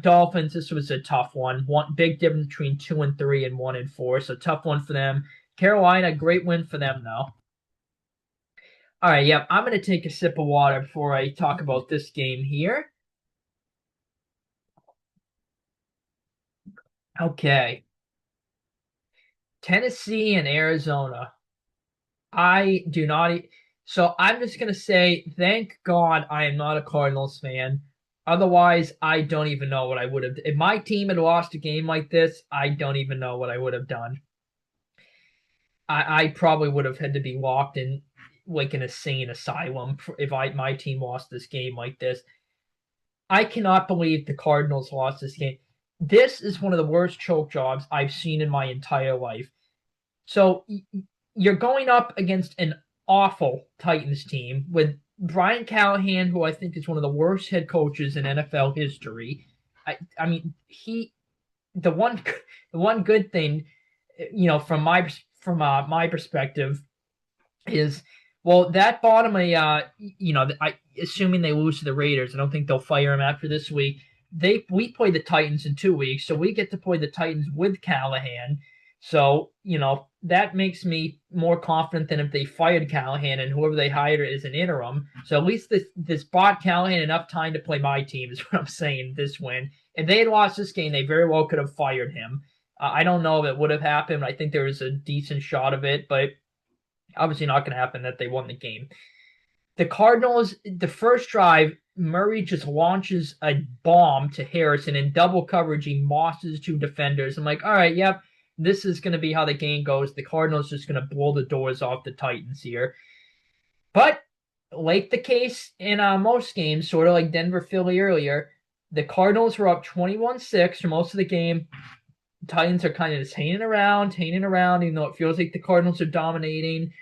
Dolphins, this was a tough one. One big difference between 2-3 and 1-4. So tough one for them. Carolina, great win for them though. All right, I'm going to take a sip of water before I talk about this game here. Okay. Tennessee and Arizona. I do not. So I'm just going to say, thank God I am not a Cardinals fan. Otherwise, I don't even know what I would have. If my team had lost a game like this, I don't even know what I would have done. I probably would have had to be locked in like an insane asylum if my team lost this game like this. I cannot believe the Cardinals lost this game. This is one of the worst choke jobs I've seen in my entire life. So you're going up against an awful Titans team with Brian Callahan, who I think is one of the worst head coaches in NFL history. I mean, the one the one good thing, from my perspective, is well that bottom assuming they lose to the Raiders, I don't think they'll fire him after this week. We play the Titans in 2 weeks, so we get to play the Titans with Callahan. So that makes me more confident than if they fired Callahan and whoever they hired is an interim. So at least this bought Callahan enough time to play my team is what I'm saying. This win, if they had lost this game, they very well could have fired him. I don't know if it would have happened. I think there was a decent shot of it, but obviously not going to happen that they won the game. The Cardinals, the first drive, Murray just launches a bomb to Harrison in double coverage. He mosses two defenders. I'm like, all right, yep, this is going to be how the game goes. The Cardinals just going to blow the doors off the Titans here. But like the case in most games, sort of like Denver Philly earlier, the Cardinals were up 21-6 for most of the game. The Titans are kind of just hanging around, even though it feels like the Cardinals are dominating.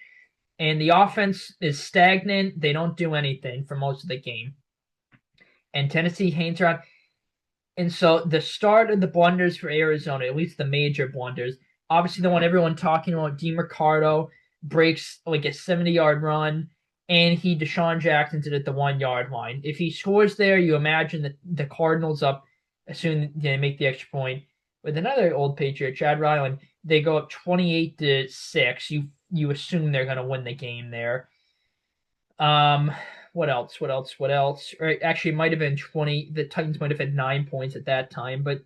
And the offense is stagnant. They don't do anything for most of the game. And Tennessee hangs around. And so the start of the blunders for Arizona, at least the major blunders, obviously the one everyone talking about, DeMarcado breaks like a 70-yard run, and he Deshaun Jackson's it at the 1-yard line. If he scores there, you imagine that the Cardinals up, assuming they make the extra point, with another old Patriot, Chad Ryland, they go up 28-6. You assume they're going to win the game there. What else? Or actually, it might have been 20. The Titans might have had 9 points at that time, but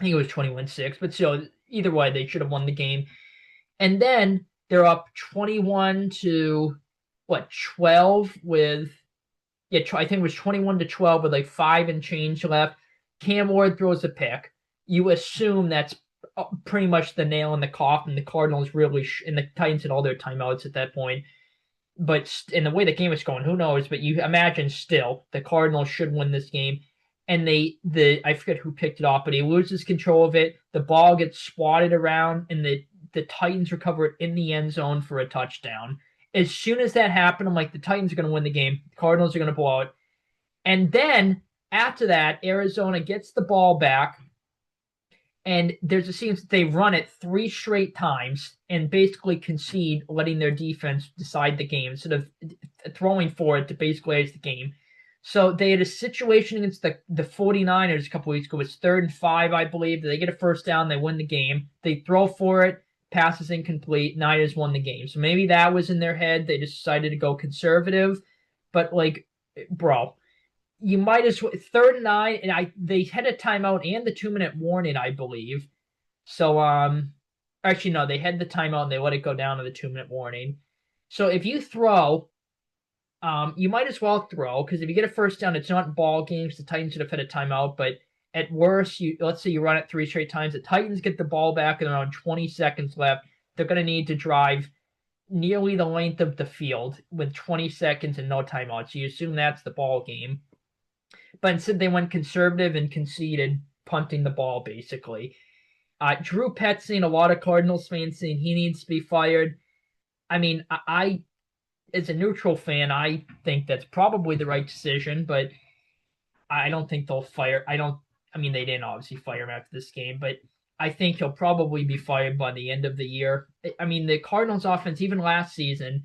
I think it was 21-6. But still, either way, they should have won the game. And then they're up 21-12 with, I think it was 21-12 with like 5 and change left. Cam Ward throws a pick. You assume that's pretty much the nail in the coffin. The Cardinals really and the Titans had all their timeouts at that point. But in the way the game was going, who knows? But you imagine still the Cardinals should win this game. And I forget who picked it off, but he loses control of it. The ball gets swatted around, and the Titans recover it in the end zone for a touchdown. As soon as that happened, I'm like, the Titans are going to win the game. The Cardinals are going to blow it. And then after that, Arizona gets the ball back. And there's a scene that they run it 3 straight times and basically concede, letting their defense decide the game instead of throwing for it to basically edge the game. So they had a situation against the 49ers a couple weeks ago. It was 3rd and 5, I believe. They get a first down, they win the game. They throw for it, pass is incomplete. Niners won the game. So maybe that was in their head. They just decided to go conservative. But like, bro, you might as well 3rd and 9, and they had a timeout and the 2-minute warning, I believe. So actually no, they had the timeout and they let it go down to the 2-minute warning. So if you throw, you might as well throw, because if you get a first down, it's not ball games. The Titans should have had a timeout, but at worst, let's say you run it 3 straight times. The Titans get the ball back and around 20 seconds left. They're going to need to drive nearly the length of the field with 20 seconds and no timeouts. So you assume that's the ball game. But instead, they went conservative and conceded, punting the ball, basically. Drew Petzing, a lot of Cardinals fans saying he needs to be fired. I mean, I as a neutral fan, I think that's probably the right decision, but I don't think they'll fire. They didn't obviously fire him after this game, but I think he'll probably be fired by the end of the year. I mean, the Cardinals offense, even last season,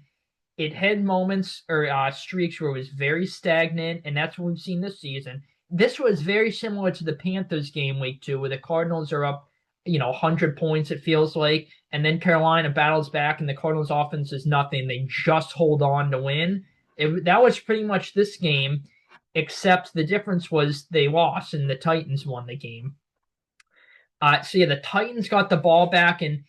it had moments or streaks where it was very stagnant, and that's what we've seen this season. This was very similar to the Panthers game week 2, where the Cardinals are up, 100 points, it feels like, and then Carolina battles back, and the Cardinals offense is nothing. They just hold on to win. That was pretty much this game, except the difference was they lost, and the Titans won the game. The Titans got the ball back, and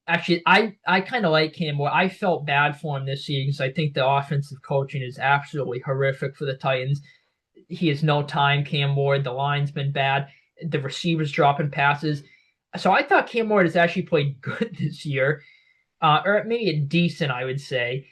actually, I kind of like him. I felt bad for him this season because I think the offensive coaching is absolutely horrific for the Titans. He has no time, Cam Ward. The line's been bad. The receivers dropping passes. So I thought Cam Ward has actually played good this year, or maybe decent, I would say,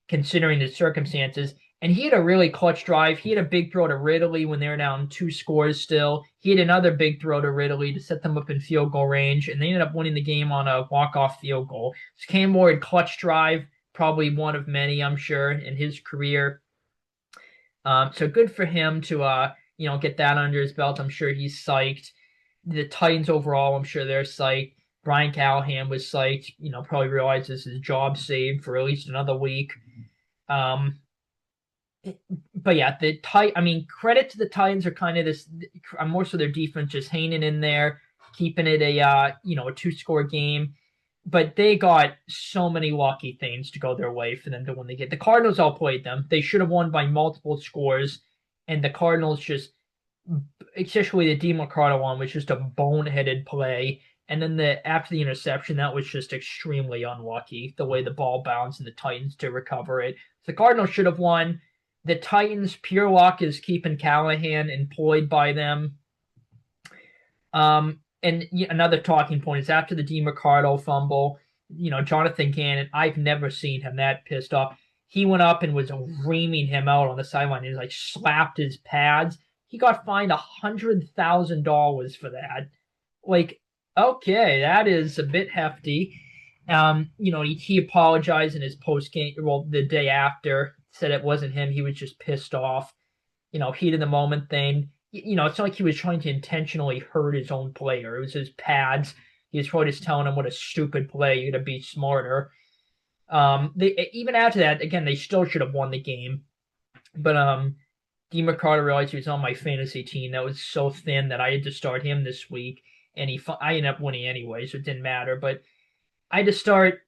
considering the circumstances. And he had a really clutch drive. He had a big throw to Ridley when they were down 2 scores still. He had another big throw to Ridley to set them up in field goal range, and they ended up winning the game on a walk-off field goal. So Cam Ward clutch drive, probably one of many, I'm sure, in his career. So good for him to get that under his belt. I'm sure he's psyched. The Titans overall, I'm sure they're psyched. Brian Callahan was psyched. Probably realizes his job saved for at least another week. But yeah, credit to the Titans are kind of this. More so their defense just hanging in there, keeping it a 2-score game. But they got so many lucky things to go their way for them to win the game. The Cardinals outplayed them. They should have won by multiple scores, and the Cardinals just, especially the DeMarcado one, was just a boneheaded play. And then after the interception, that was just extremely unlucky, the way the ball bounced and the Titans to recover it. The Cardinals should have won. The Titans, pure luck is keeping Callahan employed by them. And another talking point is after the DeMarcado fumble, Jonathan Gannon, I've never seen him that pissed off. He went up and was reaming him out on the sideline. He slapped his pads. He got fined $100,000 for that. Okay, that is a bit hefty. He apologized in his post game, the day after, said it wasn't him. He was just pissed off. Heat of the moment thing. It's not like he was trying to intentionally hurt his own player. It was his pads. He was probably just telling him what a stupid play. You got to be smarter. Even after that, again, they still should have won the game. But DeMarcado realized he was on my fantasy team. That was so thin that I had to start him this week, and I ended up winning anyway, so it didn't matter. But I had to start.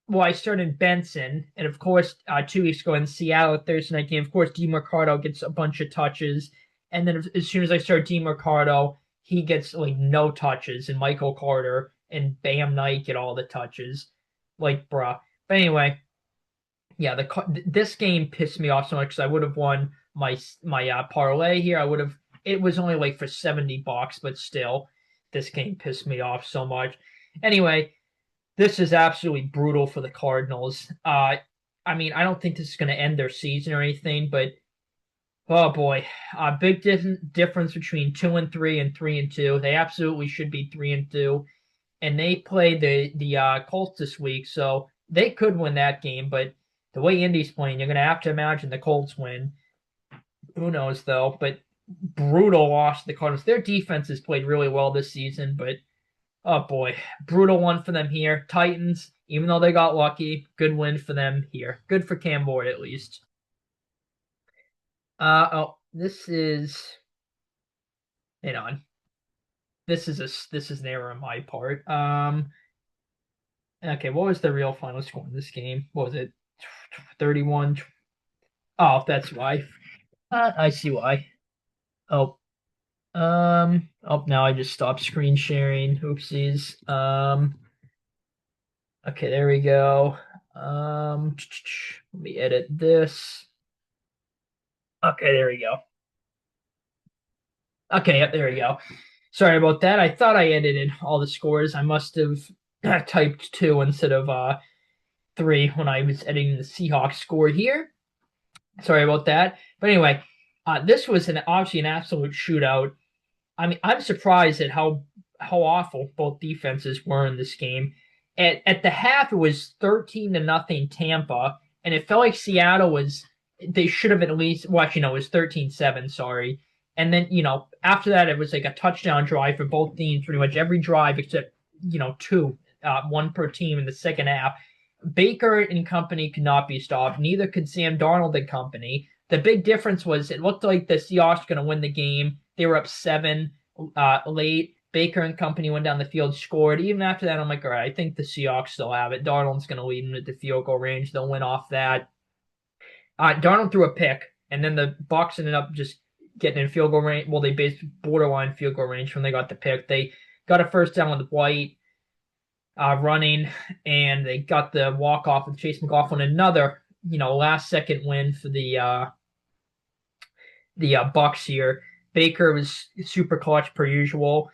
Well, I started Benson, and of course, 2 weeks ago in Seattle Thursday night game, of course, DeMarcado gets a bunch of touches. And then as soon as I start DeMarcado, he gets no touches, and Michael Carter and Bam Knight get all the touches. Bruh. But anyway, yeah, this game pissed me off so much because I would have won my parlay here. It was only for $70, but still, this game pissed me off so much. Anyway, this is absolutely brutal for the Cardinals. I don't think this is going to end their season or anything, but oh boy, big difference between 2-3 and 3-2. They absolutely should be 3-2, and they played the Colts this week, so they could win that game. But the way Indy's playing, you're gonna have to imagine the Colts win. Who knows though? But brutal loss to the Cardinals. Their defense has played really well this season, but oh boy, brutal one for them here. Titans, even though they got lucky, good win for them here. Good for Cam Ward at least. This is. Hang on. This is an error on my part. Okay, what was the real final score in this game? What was it? 31. Oh, that's why. I see why. Oh. Now I just stopped screen sharing. Oopsies. Okay, there we go. Let me edit this. Okay, there we go. Okay, yep, there we go. Sorry about that. I thought I edited all the scores. I must have typed 2 instead of 3 when I was editing the Seahawks score here. Sorry about that. But anyway, this was obviously an absolute shootout. I'm surprised at how awful both defenses were in this game. At the half, it was 13-0 Tampa, and it felt like Seattle they should have at least, well, actually, no, it was 13-7, sorry. And then, after that, it was like a touchdown drive for both teams, pretty much every drive except, 2, one per team in the second half. Baker and company could not be stopped. Neither could Sam Darnold and company. The big difference was it looked like the Seahawks were going to win the game. They were up 7 late. Baker and company went down the field, scored. Even after that, I'm like, all right, I think the Seahawks still have it. Darnold's going to lead them at the field goal range. They'll win off that. Darnold threw a pick, and then the Bucs ended up just getting in field goal range. Well, they basically borderline field goal range when they got the pick. They got a first down with White running, and they got the walk-off with Chase McLaughlin. Another, last-second win for the Bucs here. Baker was super clutch per usual.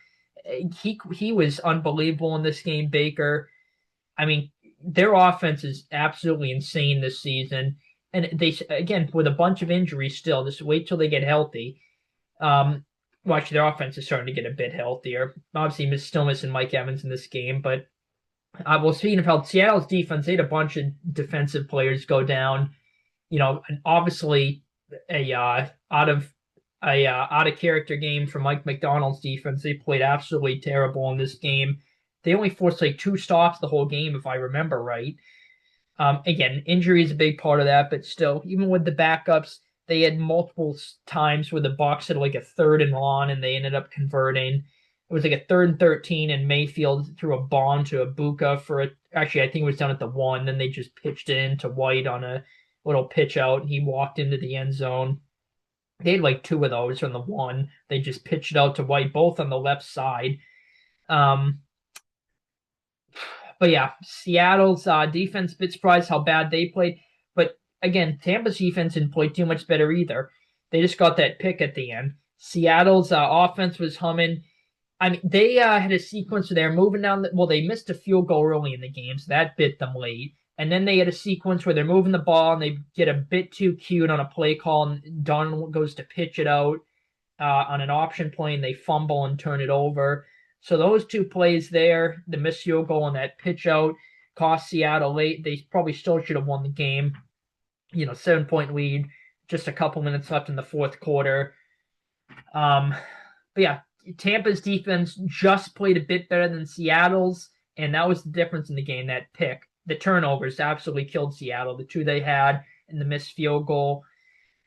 He was unbelievable in this game, Baker. Their offense is absolutely insane this season. and they again with a bunch of injuries still. Just wait till they get healthy. Well, actually, their offense is starting to get a bit healthier. Obviously, still missing Mike Evans in this game, but well, speaking of health, Seattle's defense, they had a bunch of defensive players go down. And obviously a out of character game for Mike McDonald's defense. They played absolutely terrible in this game. They only forced like 2 stops the whole game, if I remember right. Again, injury is a big part of that, but still, even with the backups, they had multiple times where the Bucs had like a 3rd and long, and they ended up converting. It was like a 3rd and 13, and Mayfield threw a bomb to Ibuka actually, I think it was down at the 1. Then they just pitched it into White on a little pitch out, and he walked into the end zone. They had like 2 of those on the 1. They just pitched it out to White, both on the left side. But yeah, Seattle's defense, bit surprised how bad they played. But again, Tampa's defense didn't play too much better either. They just got that pick at the end. Seattle's offense was humming. I mean, they had a sequence where they were moving down. They missed a field goal early in the game, so that bit them late. And then they had a sequence where they're moving the ball and they get a bit too cute on a play call, and Donald goes to pitch it out on an option play, and they fumble and turn it over. So those 2 plays there, the missed field goal and that pitch out, cost Seattle late. They probably still should have won the game. 7-point lead, just a couple minutes left in the 4th quarter. But yeah, Tampa's defense just played a bit better than Seattle's, and that was the difference in the game, that pick. The turnovers absolutely killed Seattle, the 2 they had, and the missed field goal.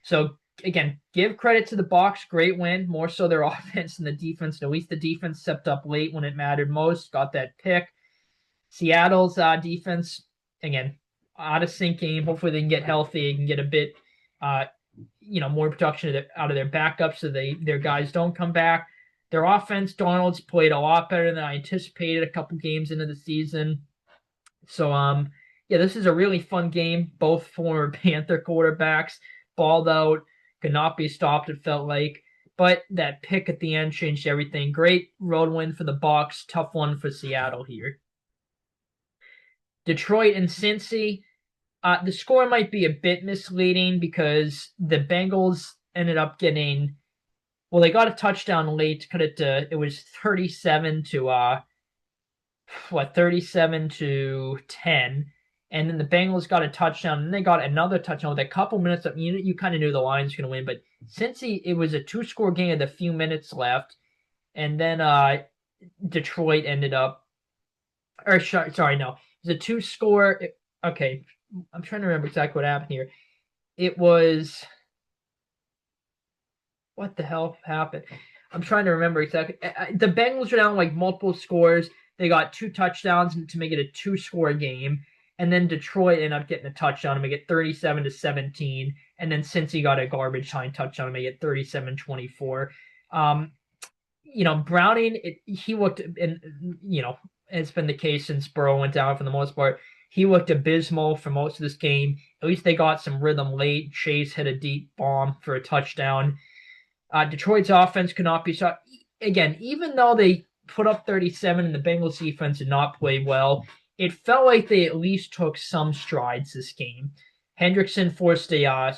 So again, give credit to the Bucs. Great win. More so their offense than the defense. At least the defense stepped up late when it mattered most. Got that pick. Seattle's defense, again, out of sync game. Hopefully they can get healthy. They can get a bit, more production out of their backups so their guys don't come back. Their offense, Donald's played a lot better than I anticipated a couple games into the season. So, yeah, this is a really fun game. Both former Panther quarterbacks balled out, could not be stopped, it felt like. But that pick at the end changed everything. Great road win for the Bucs. Tough one for Seattle here. Detroit and Cincy. The score might be a bit misleading because the Bengals ended up getting, they got a touchdown late to cut it to, it was 37 to 10. And then the Bengals got a touchdown, and they got another touchdown with a couple minutes of, you kind of knew the Lions were going to win, but since it was a 2-score game with a few minutes left, and then Detroit ended up, no, it was a 2-score, okay, I'm trying to remember exactly what happened here. It was, what the hell happened? I'm trying to remember exactly. The Bengals were down like multiple scores. They got 2 touchdowns to make it a 2-score game. And then Detroit ended up getting a touchdown to make it 37-17. And then Cincy got a garbage time touchdown to make it 37-24. Browning, he looked, and it's been the case since Burrow went down for the most part. He looked abysmal for most of this game. At least they got some rhythm late. Chase hit a deep bomb for a touchdown. Detroit's offense could not be shot. Again, even though they put up 37 and the Bengals defense did not play well, it felt like they at least took some strides this game. Hendrickson forced a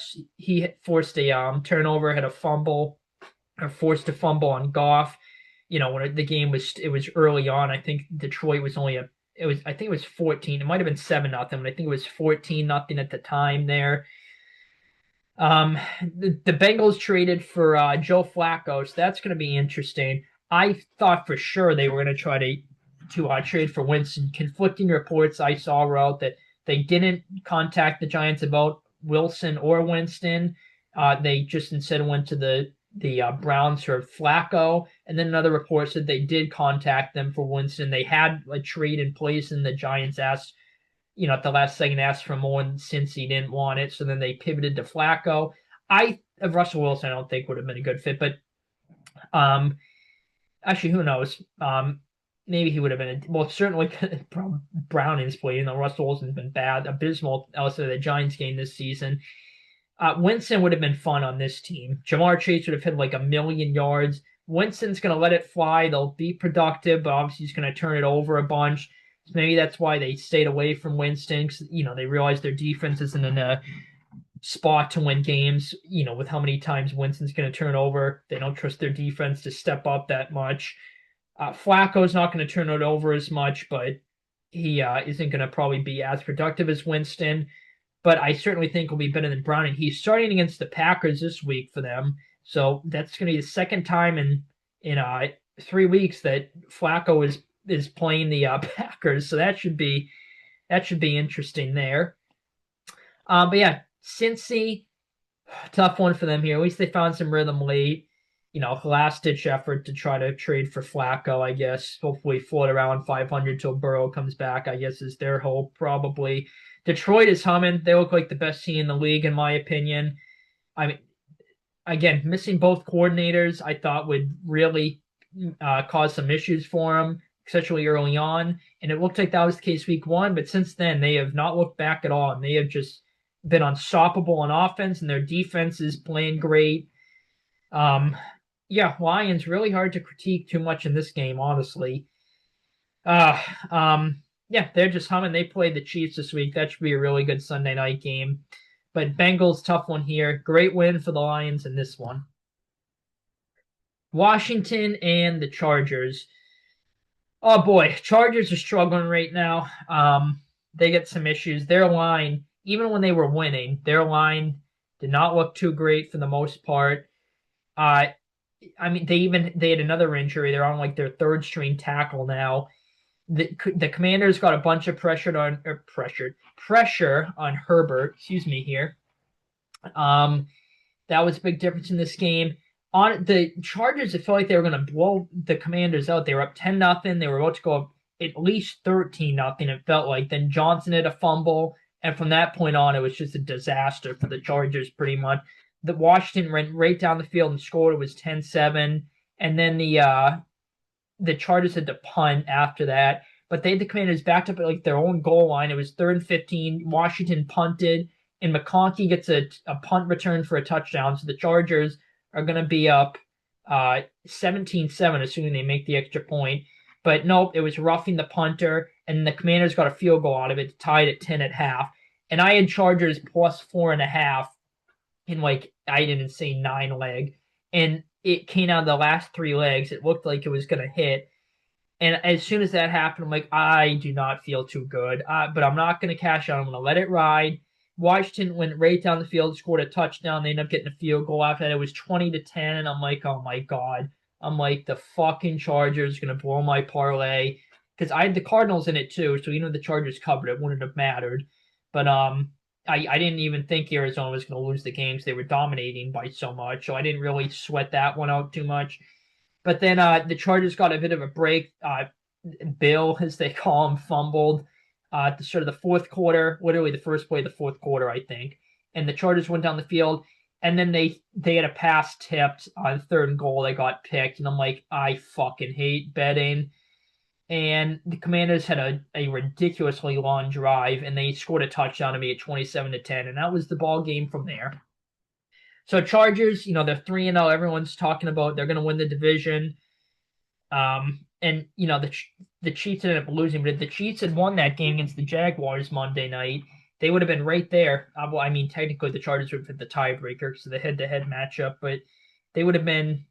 turnover, had a fumble, or forced a fumble on Goff. When the game was early on. I think Detroit was only I think it was 14. It might have been 7-0, but I think it was 14-0 at the time there. The Bengals traded for Joe Flacco, so that's going to be interesting. I thought for sure they were going to try to trade for Winston. Conflicting reports I saw were out that they didn't contact the Giants about Wilson or Winston. They just instead went to the Browns for Flacco. And then another report said they did contact them for Winston. They had a trade in place, and the Giants asked, at the last second asked for more, and since he didn't want it, so then they pivoted to Flacco. Russell Wilson I don't think would have been a good fit, but actually, who knows? Maybe he would have been, certainly Browning's play. Russell Wilson's been bad, abysmal outside of the Giants game this season. Winston would have been fun on this team. Jamar Chase would have hit like 1,000,000 yards. Winston's going to let it fly. They'll be productive, but obviously he's going to turn it over a bunch. So maybe that's why they stayed away from Winston. Cause, they realize their defense isn't in a spot to win games, with how many times Winston's going to turn over. They don't trust their defense to step up that much. Flacco's not going to turn it over as much, but he isn't going to probably be as productive as Winston. But I certainly think will be better than Browning. He's starting against the Packers this week for them, so that's going to be the second time in 3 weeks that Flacco is playing the Packers. So that should be interesting there. But yeah, Cincy, tough one for them here. At least they found some rhythm late. Last ditch effort to try to trade for Flacco, I guess. Hopefully float around 500 till Burrow comes back, I guess is their hope, probably. Detroit is humming. They look like the best team in the league, in my opinion. I mean, again, missing both coordinators, I thought would really cause some issues for them, especially early on. And it looked like that was the case week 1, but since then, they have not looked back at all, and they have just been unstoppable on offense, and their defense is playing great. Yeah, Lions, really hard to critique too much in this game, honestly. Yeah, they're just humming. They played the Chiefs this week. That should be a really good Sunday night game. But Bengals, tough one here. Great win for the Lions in this one. Washington and the Chargers. Oh boy, Chargers are struggling right now. They get some issues. Their line, even when they were winning, their line did not look too great for the most part. I mean, they had another injury. They're on like their third string tackle now. The Commanders got a bunch of pressure on Herbert. Excuse me here. That was a big difference in this game. On the Chargers, it felt like they were going to blow the Commanders out. They were up 10-0. They were about to go up at least 13-0. It felt like. Then Johnson had a fumble, and from that point on, it was just a disaster for the Chargers, pretty much. The Washington went right down the field and scored. It was 10-7, and then the Chargers had to punt after that. But they had the Commanders backed up at like their own goal line. It was 3rd and 15. Washington punted, and McConkey gets a punt return for a touchdown. So the Chargers are going to be up 17-7, assuming they make the extra point. But nope, it was roughing the punter, and the Commanders got a field goal out of it, tied at 10 at half. And I had Chargers plus 4.5 in like, I didn't say 9 leg. And it came out of the last 3 legs. It looked like it was going to hit. And as soon as that happened, I'm like, I do not feel too good. But I'm not going to cash out. I'm going to let it ride. Washington went right down the field, scored a touchdown. They ended up getting a field goal after that. It was 20-10, and I'm like, oh my God. I'm like, the fucking Chargers are going to blow my parlay. Because I had the Cardinals in it too, so even if the Chargers covered, it wouldn't have mattered. But I didn't even think Arizona was going to lose the games. They were dominating by so much, so I didn't really sweat that one out too much. But then the Chargers got a bit of a break. Bill, as they call him, fumbled at the start of the fourth quarter, literally the first play of the fourth quarter, I think. And the Chargers went down the field, and then they had a pass tipped on 3rd and goal. They got picked, and I'm like, I fucking hate betting. And the Commanders had a ridiculously long drive, and they scored a touchdown to me at 27-10, and that was the ball game from there. So Chargers, they're 3-0. Everyone's talking about they're going to win the division. And the Chiefs ended up losing, but if the Chiefs had won that game against the Jaguars Monday night, they would have been right there. Well, I mean, technically the Chargers would have been the tiebreaker, so the head-to-head matchup, but they would have been,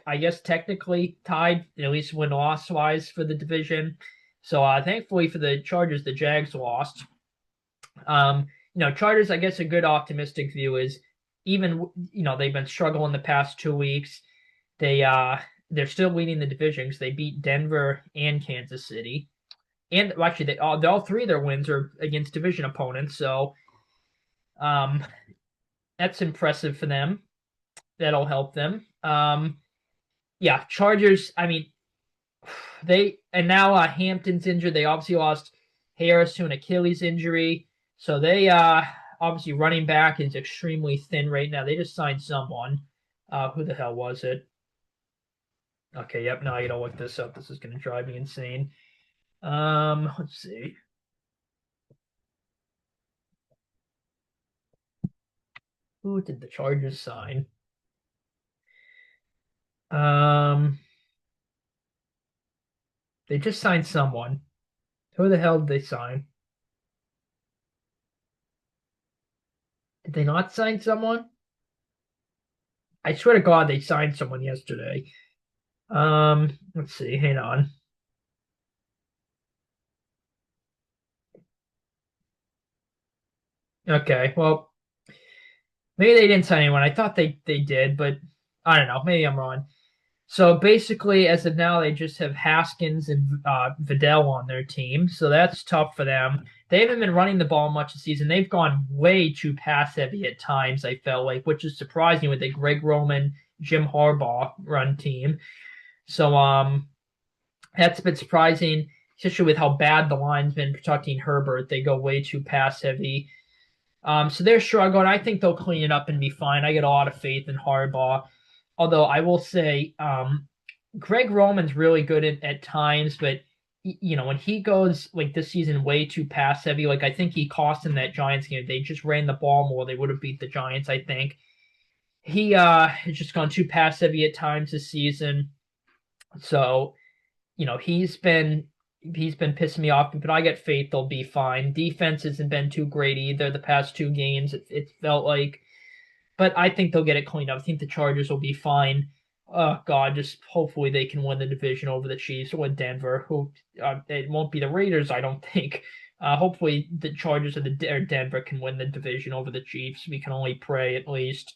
I guess, technically tied, at least win-loss wise for the division. So thankfully for the Chargers, the Jags lost. Chargers, I guess a good optimistic view is even, they've been struggling the past 2 weeks. They're still leading the division because they beat Denver and Kansas City. And actually, all 3 of their wins are against division opponents. So that's impressive for them. That'll help them. Yeah, Chargers, I mean, now Hampton's injured. They obviously lost Harris to an Achilles injury. So they obviously running back is extremely thin right now. They just signed someone. Who the hell was it? Okay, yep, now I gotta look this up. This is gonna drive me insane. Let's see. Who did the Chargers sign? They just signed someone. Who the hell did they sign? Did they not sign someone? I swear to God, they signed someone yesterday. Let's see. Hang on. Okay, well, maybe they didn't sign anyone. I thought they did, but I don't know. Maybe I'm wrong. So basically, as of now, they just have Haskins and Vidal on their team. So that's tough for them. They haven't been running the ball much this season. They've gone way too pass heavy at times, I felt like, which is surprising with the Greg Roman, Jim Harbaugh run team. So that's a bit surprising, especially with how bad the line's been protecting Herbert. They go way too pass heavy. So they're struggling. I think they'll clean it up and be fine. I get a lot of faith in Harbaugh. Although I will say, Greg Roman's really good at times, but when he goes like this season way too pass heavy, like I think he cost him that Giants game. If they just ran the ball more, they would have beat the Giants, I think. He has just gone too pass heavy at times this season. So, he's been pissing me off, but I get faith they'll be fine. Defense hasn't been too great either the past two games. It felt like, but I think they'll get it cleaned up. I think the Chargers will be fine. Oh God, just hopefully they can win the division over the Chiefs or Denver. Who it won't be the Raiders, I don't think. Hopefully the Chargers or Denver can win the division over the Chiefs. We can only pray at least.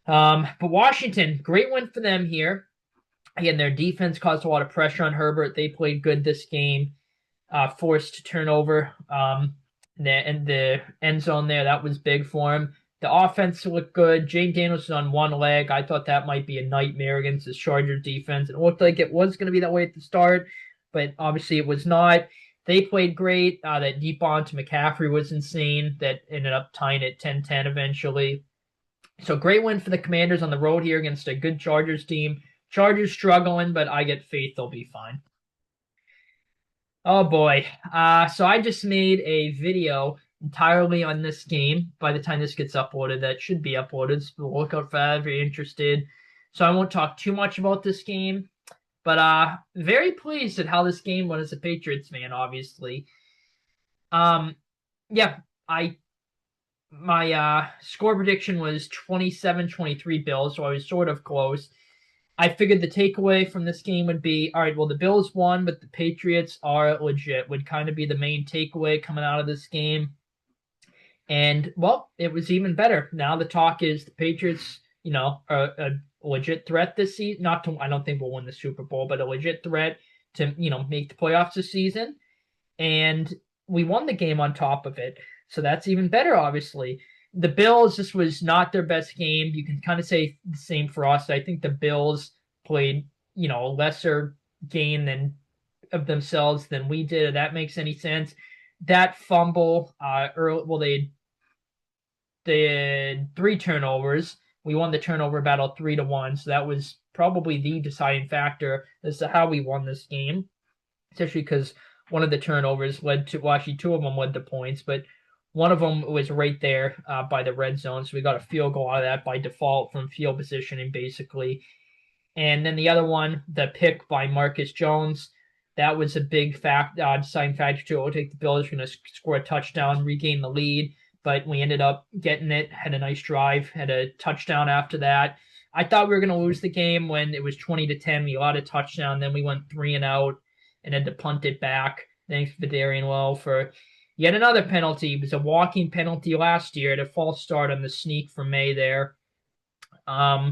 But Washington, great win for them here. Again, their defense caused a lot of pressure on Herbert. They played good this game. Forced turnover in the end zone there. That was big for him. The offense looked good. Jane Daniels was on one leg. I thought that might be a nightmare against the Chargers defense. It looked like it was going to be that way at the start, but obviously it was not. They played great. That deep ball to McCaffrey was insane. That ended up tying it 10-10 eventually. So great win for the Commanders on the road here against a good Chargers team. Chargers struggling, but I get faith they'll be fine. Oh boy. So I just made a video entirely on this game. By the time this gets uploaded, that should be uploaded. So look out for that if you're interested. So I won't talk too much about this game, but very pleased at how this game went as a Patriots fan, obviously. Yeah, my score prediction was 27-23 Bills, so I was sort of close. I figured the takeaway from this game would be, all right, well, the Bills won, but the Patriots are legit, would kind of be the main takeaway coming out of this game. And, well, it was even better. Now the talk is the Patriots, are a legit threat this season. I don't think we'll win the Super Bowl, but a legit threat to, make the playoffs this season. And we won the game on top of it. So that's even better, obviously. The Bills, this was not their best game. You can kind of say the same for us. I think the Bills played, a lesser game of themselves than we did, if that makes any sense. That fumble, they had 3 turnovers. We won the turnover battle 3-1, so that was probably the deciding factor as to how we won this game, especially because one of the turnovers led to, well, actually 2 of them led to points, but one of them was right there by the red zone, so we got a field goal out of that by default from field positioning, basically. And then the other one, the pick by Marcus Jones, that was a big deciding factor too. It would take the Bills going to score a touchdown, regain the lead, but we ended up getting it, had a nice drive, had a touchdown after that. I thought we were going to lose the game when it was 20-10. We got a touchdown, then we went 3 and out and had to punt it back. Thanks for Darian Well for yet another penalty. It was a walking penalty last year. A false start on the sneak for May there. I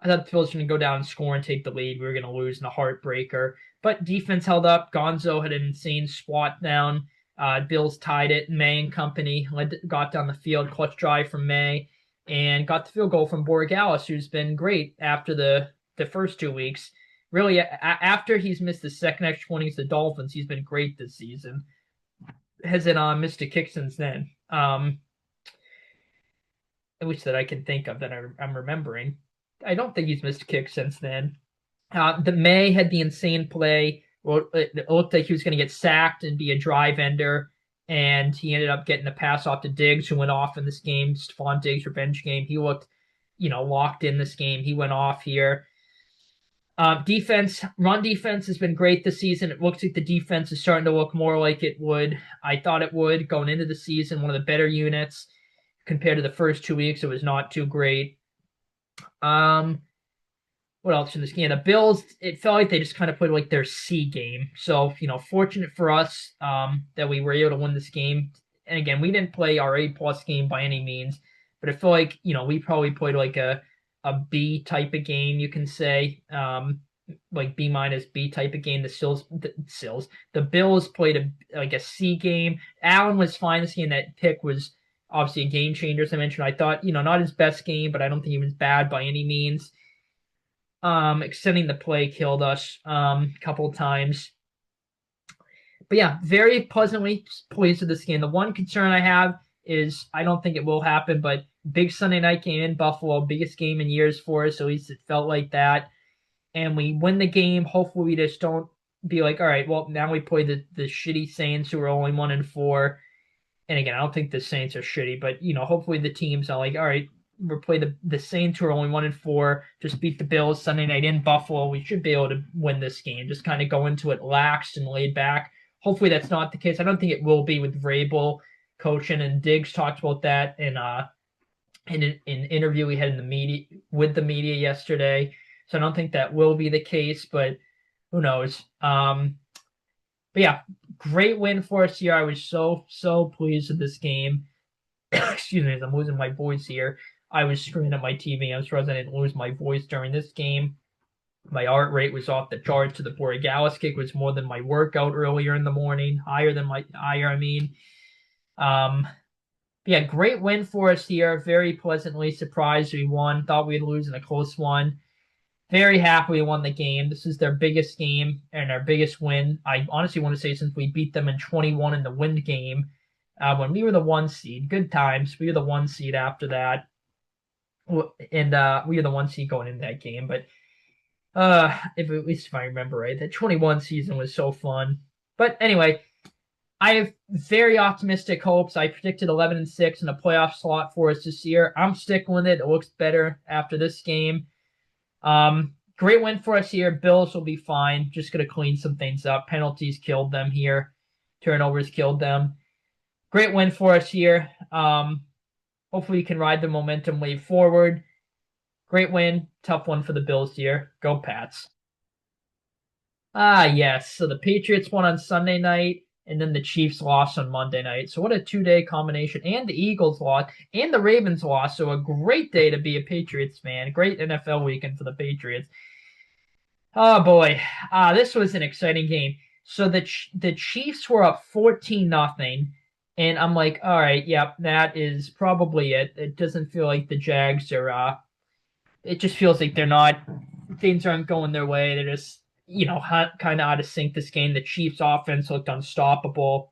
thought the Bills were going to go down and score and take the lead. We were going to lose in a heartbreaker. But defense held up. Gonzo had an insane swat down. Bills tied it. May and company got down the field. Clutch drive from May. And got the field goal from Borregales, who's been great after the first 2 weeks. Really, after he's missed the second extra point against the Dolphins, he's been great this season. Hasn't missed a kick since then. At least that I can think of that I'm remembering. I don't think he's missed a kick since then. The May had the insane play. Well, it looked like he was going to get sacked and be a drive ender, and he ended up getting a pass off to Diggs, who went off in this game. Stephon Diggs revenge game. He looked, locked in this game. He went off here. Run defense has been great this season. It looks like the defense is starting to look more like it would. I thought it would going into the season. One of the better units. compared to the first 2 weeks, it was not too great. What else in this game? The Bills, it felt like they just kind of played like their C game. So, fortunate for us that we were able to win this game. And again, we didn't play our A+ game by any means, but I feel like, we probably played like a B type of game, you can say. Like B- B type of game. The Bills played like a C game. Allen was fine this game. That pick was obviously a game changer, as I mentioned. I thought, not his best game, but I don't think he was bad by any means. Extending the play killed us a couple of times. But yeah, very pleasantly pleased with this game. The one concern I have is I don't think it will happen, but big Sunday night game in Buffalo, biggest game in years for us, at least it felt like that. And we win the game. Hopefully we just don't be like, all right, well, now we play the shitty Saints who are only 1-4. And again, I don't think the Saints are shitty, but hopefully the teams are like, all right, we'll play the Saints who are only 1-4, just beat the Bills Sunday night in Buffalo. We should be able to win this game. Just kind of go into it lax and laid back. Hopefully that's not the case. I don't think it will be with Vrabel coaching, and Diggs talked about that in an interview we had in the media yesterday. So I don't think that will be the case, but who knows? But yeah, great win for us here. I was so pleased with this game. Excuse me, as I'm losing my voice here. I was screaming at my TV. I'm surprised I didn't lose my voice during this game. My heart rate was off the charts to the Borealis kick was more than my workout earlier in the morning. Higher, I mean. Yeah, great win for us here. Very pleasantly surprised we won. Thought we'd lose in a close one. Very happy we won the game. This is their biggest game and our biggest win. I honestly want to say since we beat them in 21 in the wind game when we were the 1 seed. Good times. We were the 1 seed after that. And we were the 1 seed going into that game. But at least if I remember right, that 21 season was so fun. But anyway, I have very optimistic hopes. I predicted 11-6 in a playoff slot for us this year. I'm sticking with it. It looks better after this game. Great win for us here. Bills will be fine. Just going to clean some things up. Penalties killed them here. Turnovers killed them. Great win for us here. Hopefully we can ride the momentum wave forward. Great win. Tough one for the Bills here. Go Pats. Yes. So the Patriots won on Sunday night, and then the Chiefs lost on Monday night. So what a 2-day combination. And the Eagles lost, and the Ravens lost. So a great day to be a Patriots fan. Great NFL weekend for the Patriots. Oh, boy. This was an exciting game. So the Chiefs were up 14-0. And I'm like, all right, yep, that is probably it. It doesn't feel like the Jags are, it just feels like things aren't going their way. They're just, kind of out of sync this game. The Chiefs offense looked unstoppable.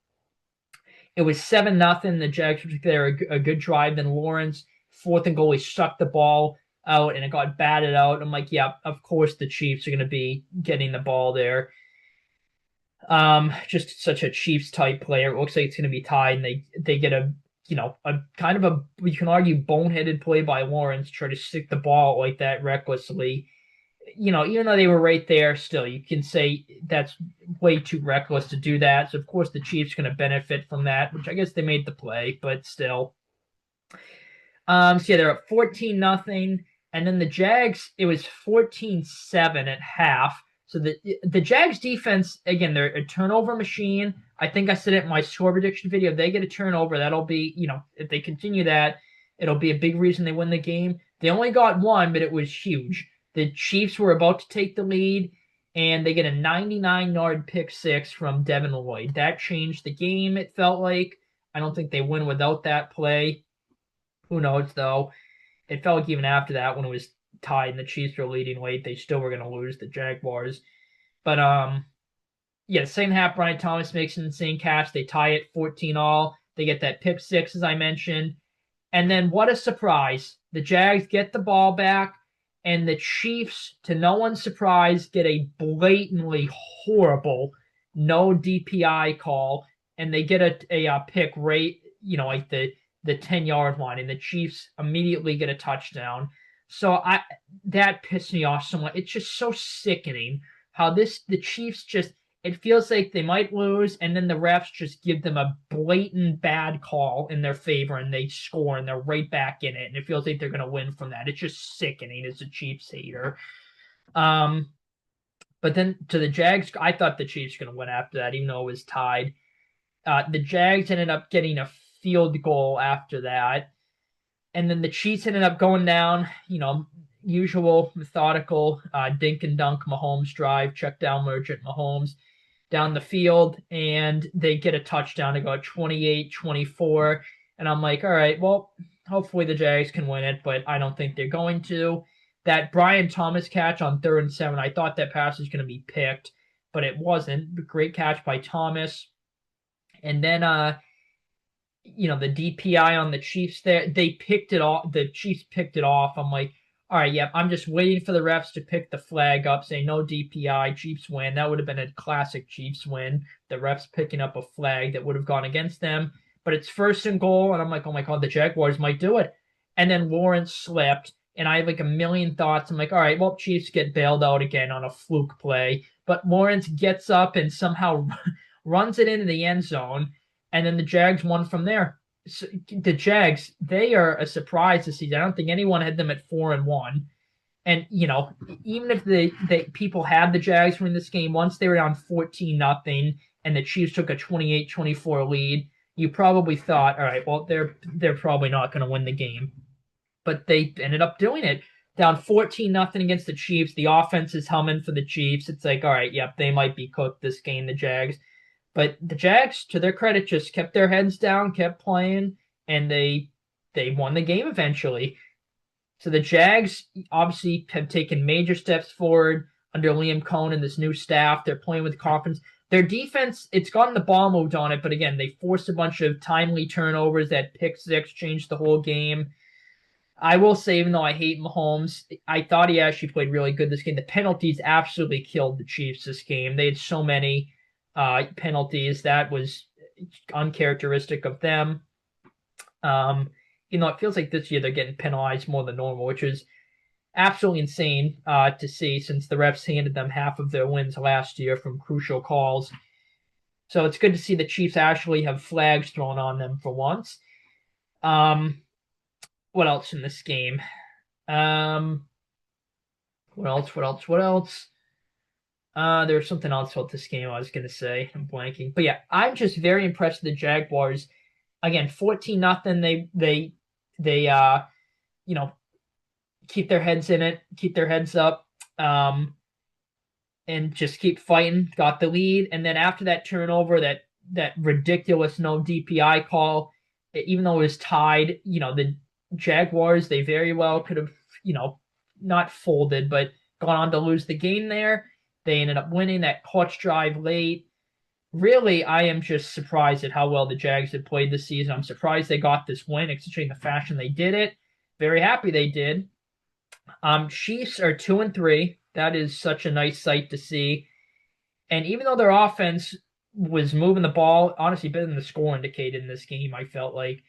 It was 7-0. The Jags took there a good drive. Then Lawrence, 4th and goal, he sucked the ball out and it got batted out. I'm like, yeah, of course the Chiefs are going to be getting the ball there. Just such a Chiefs type player. It looks like it's going to be tied, and they get a kind of you can argue boneheaded play by Lawrence, try to stick the ball like that recklessly. Even though they were right there, still you can say that's way too reckless to do that. So of course the Chiefs are going to benefit from that, which I guess they made the play, but still. So yeah, they're up 14-0, and then the Jags, it was 14-7 at half. So the Jags defense, again, they're a turnover machine. I think I said it in my score prediction video. If they get a turnover, that'll be, if they continue that, it'll be a big reason they win the game. They only got one, but it was huge. The Chiefs were about to take the lead, and they get a 99-yard pick six from Devin Lloyd. That changed the game, it felt like. I don't think they win without that play. Who knows, though? It felt like even after that, when it was tied and the Chiefs were leading late, they still were going to lose the Jaguars. But yeah, the second half, Brian Thomas makes an insane catch. They tie it 14-all. They get that pick six, as I mentioned. And then what a surprise. The Jags get the ball back, and the Chiefs, to no one's surprise, get a blatantly horrible no DPI call, and they get a pick right, like the 10-yard line, and the Chiefs immediately get a touchdown. So that pissed me off so much. It's just so sickening how the Chiefs just, it feels like they might lose, and then the refs just give them a blatant bad call in their favor, and they score, and they're right back in it, and it feels like they're going to win from that. It's just sickening as a Chiefs hater. But then to the Jags, I thought the Chiefs were going to win after that, even though it was tied. The Jags ended up getting a field goal after that. And then the Chiefs ended up going down, usual methodical dink and dunk Mahomes drive, check down Merchant Mahomes down the field, and they get a touchdown to go 28-24. And I'm like, all right, well, hopefully the Jags can win it, but I don't think they're going to. That Brian Thomas catch on 3rd and 7, I thought that pass was going to be picked, but it wasn't. Great catch by Thomas. And then the DPI on the Chiefs there, they picked it off. The Chiefs picked it off. I'm like, all right, yeah, I'm just waiting for the refs to pick the flag up, saying no DPI, Chiefs win. That would have been a classic Chiefs win. The refs picking up a flag that would have gone against them. But it's 1st and goal, and I'm like, oh my God, the Jaguars might do it. And then Lawrence slipped, and I have like a million thoughts. I'm like, all right, well, Chiefs get bailed out again on a fluke play. But Lawrence gets up and somehow runs it into the end zone, and then the Jags won from there. So the Jags, they are a surprise this season. I don't think anyone had them at 4-1. And, even if they people had the Jags win this game, once they were down 14-0 and the Chiefs took a 28-24 lead, you probably thought, all right, well, they're probably not going to win the game. But they ended up doing it. Down 14-0 against the Chiefs. The offense is humming for the Chiefs. It's like, all right, yep, they might be cooked this game, the Jags. But the Jags, to their credit, just kept their heads down, kept playing, and they won the game eventually. So the Jags obviously have taken major steps forward under Liam Cohen and this new staff. They're playing with confidence. Their defense, it's gotten the ball moved on it, but again, they forced a bunch of timely turnovers. That pick six changed the whole game. I will say, even though I hate Mahomes, I thought he actually played really good this game. The penalties absolutely killed the Chiefs this game. They had so many penalties. That was uncharacteristic of them. It feels like this year they're getting penalized more than normal, which is absolutely insane to see, since the refs handed them half of their wins last year from crucial calls. So it's good to see the Chiefs actually have flags thrown on them for once. What else in this game? What else? There's something else about this game I was going to say. I'm blanking. But yeah, I'm just very impressed with the Jaguars. Again, 14-0. They keep their heads in it, keep their heads up, and just keep fighting. Got the lead. And then after that turnover, that ridiculous no DPI call, even though it was tied, the Jaguars, they very well could have, not folded, but gone on to lose the game there. They ended up winning that clutch drive late. Really, I am just surprised at how well the Jags have played this season. I'm surprised they got this win, considering the fashion they did it. Very happy they did. Chiefs are 2-3. That is such a nice sight to see. And even though their offense was moving the ball, honestly, better than the score indicated in this game, I felt like.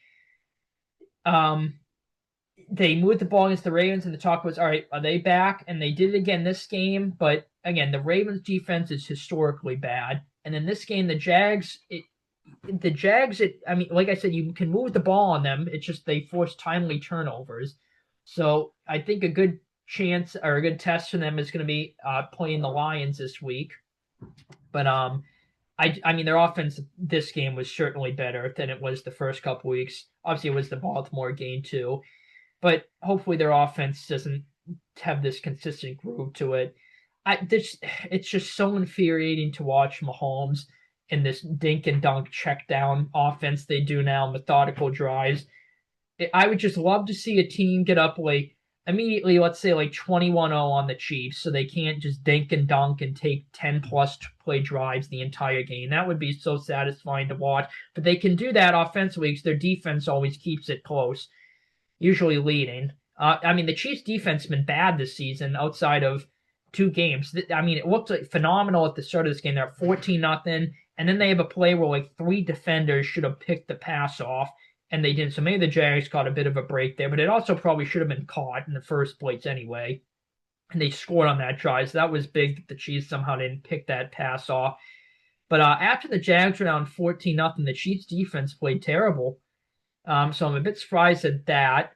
They moved the ball against the Ravens, and the talk was, all right, are they back? And they did it again this game. But again, the Ravens defense is historically bad. And then this game, the Jags, like I said, you can move the ball on them. It's just they force timely turnovers. So I think a good chance or a good test for them is going to be playing the Lions this week. But their offense this game was certainly better than it was the first couple weeks. Obviously, it was the Baltimore game too. But hopefully their offense doesn't have this consistent groove to it. It's just so infuriating to watch Mahomes in this dink and dunk check down offense they do now, methodical drives. I would just love to see a team get up immediately, let's say 21-0 on the Chiefs, so they can't just dink and dunk and take 10+ play drives the entire game. That would be so satisfying to watch. But they can do that offensively because their defense always keeps it close, usually leading. The Chiefs' defense has been bad this season outside of 2 games. It looked phenomenal at the start of this game. They're at 14-0, and then they have a play where 3 defenders should have picked the pass off, and they didn't. So maybe the Jags caught a bit of a break there, but it also probably should have been caught in the first place anyway. And they scored on that drive, so that was big that the Chiefs somehow didn't pick that pass off. But after the Jags were down 14-0, the Chiefs defense played terrible. So I'm a bit surprised at that.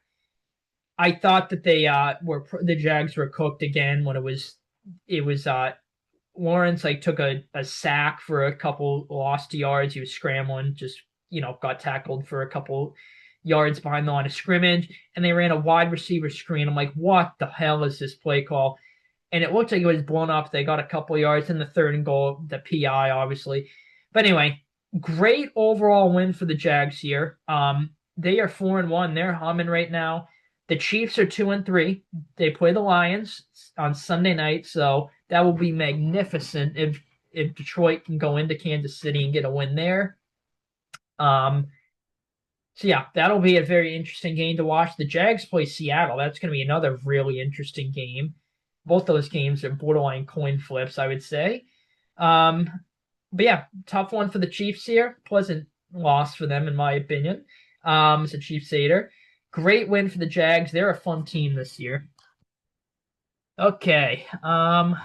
I thought that the Jags were cooked again when it was Lawrence like took a sack for a couple lost yards. He was scrambling, just got tackled for a couple yards behind the line of scrimmage, and they ran a wide receiver screen. I'm like, what the hell is this play call? And it looked like it was blown up. They got a couple yards in the third and goal, the PI obviously. But anyway, great overall win for the Jags here. They are 4-1. They're humming right now. The Chiefs are 2-3. They play the Lions on Sunday night, so that will be magnificent if Detroit can go into Kansas City and get a win there. So yeah, that'll be a very interesting game to watch. The Jags play Seattle. That's going to be another really interesting game. Both those games are borderline coin flips, I would say. But yeah, tough one for the Chiefs here. Pleasant loss for them, in my opinion. As a Chiefs hater. Great win for the Jags. They're a fun team this year. Okay. So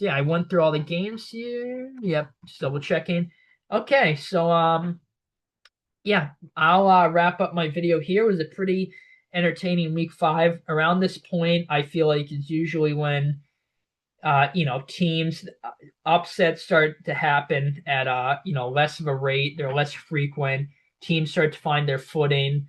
yeah, I went through all the games here. Yep, just double checking. Okay, so yeah, I'll wrap up my video here. It was a pretty entertaining week 5. Around this point, I feel like it's usually when teams upsets start to happen at less of a rate. They're less frequent. Teams start to find their footing.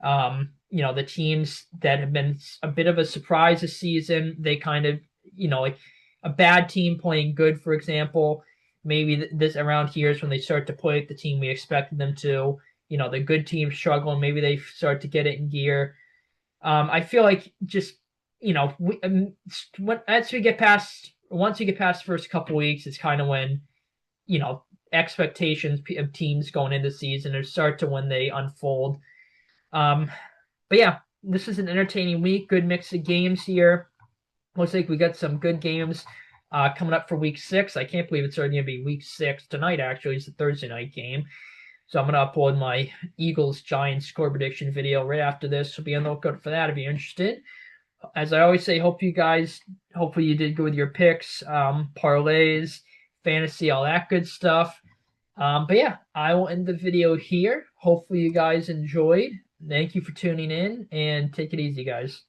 The teams that have been a bit of a surprise this season, they kind of, like a bad team playing good, for example, maybe this around here is when they start to play like the team we expected them to. The good teams struggle, and maybe they start to get it in gear. I feel like just, once we get past the first couple weeks, it's kind of when, expectations of teams going into the season or start to when they unfold. But yeah, this is an entertaining week. Good mix of games here. Looks like we got some good games coming up for week 6. I can't believe it's already going to be week 6 tonight. Actually, it's a Thursday night game. So I'm going to upload my Eagles-Giants score prediction video right after this. So be on the lookout for that if you're interested. As I always say, hopefully you did good with your picks, parlays, fantasy, all that good stuff. But yeah, I will end the video here. Hopefully you guys enjoyed. Thank you for tuning in, and take it easy, guys.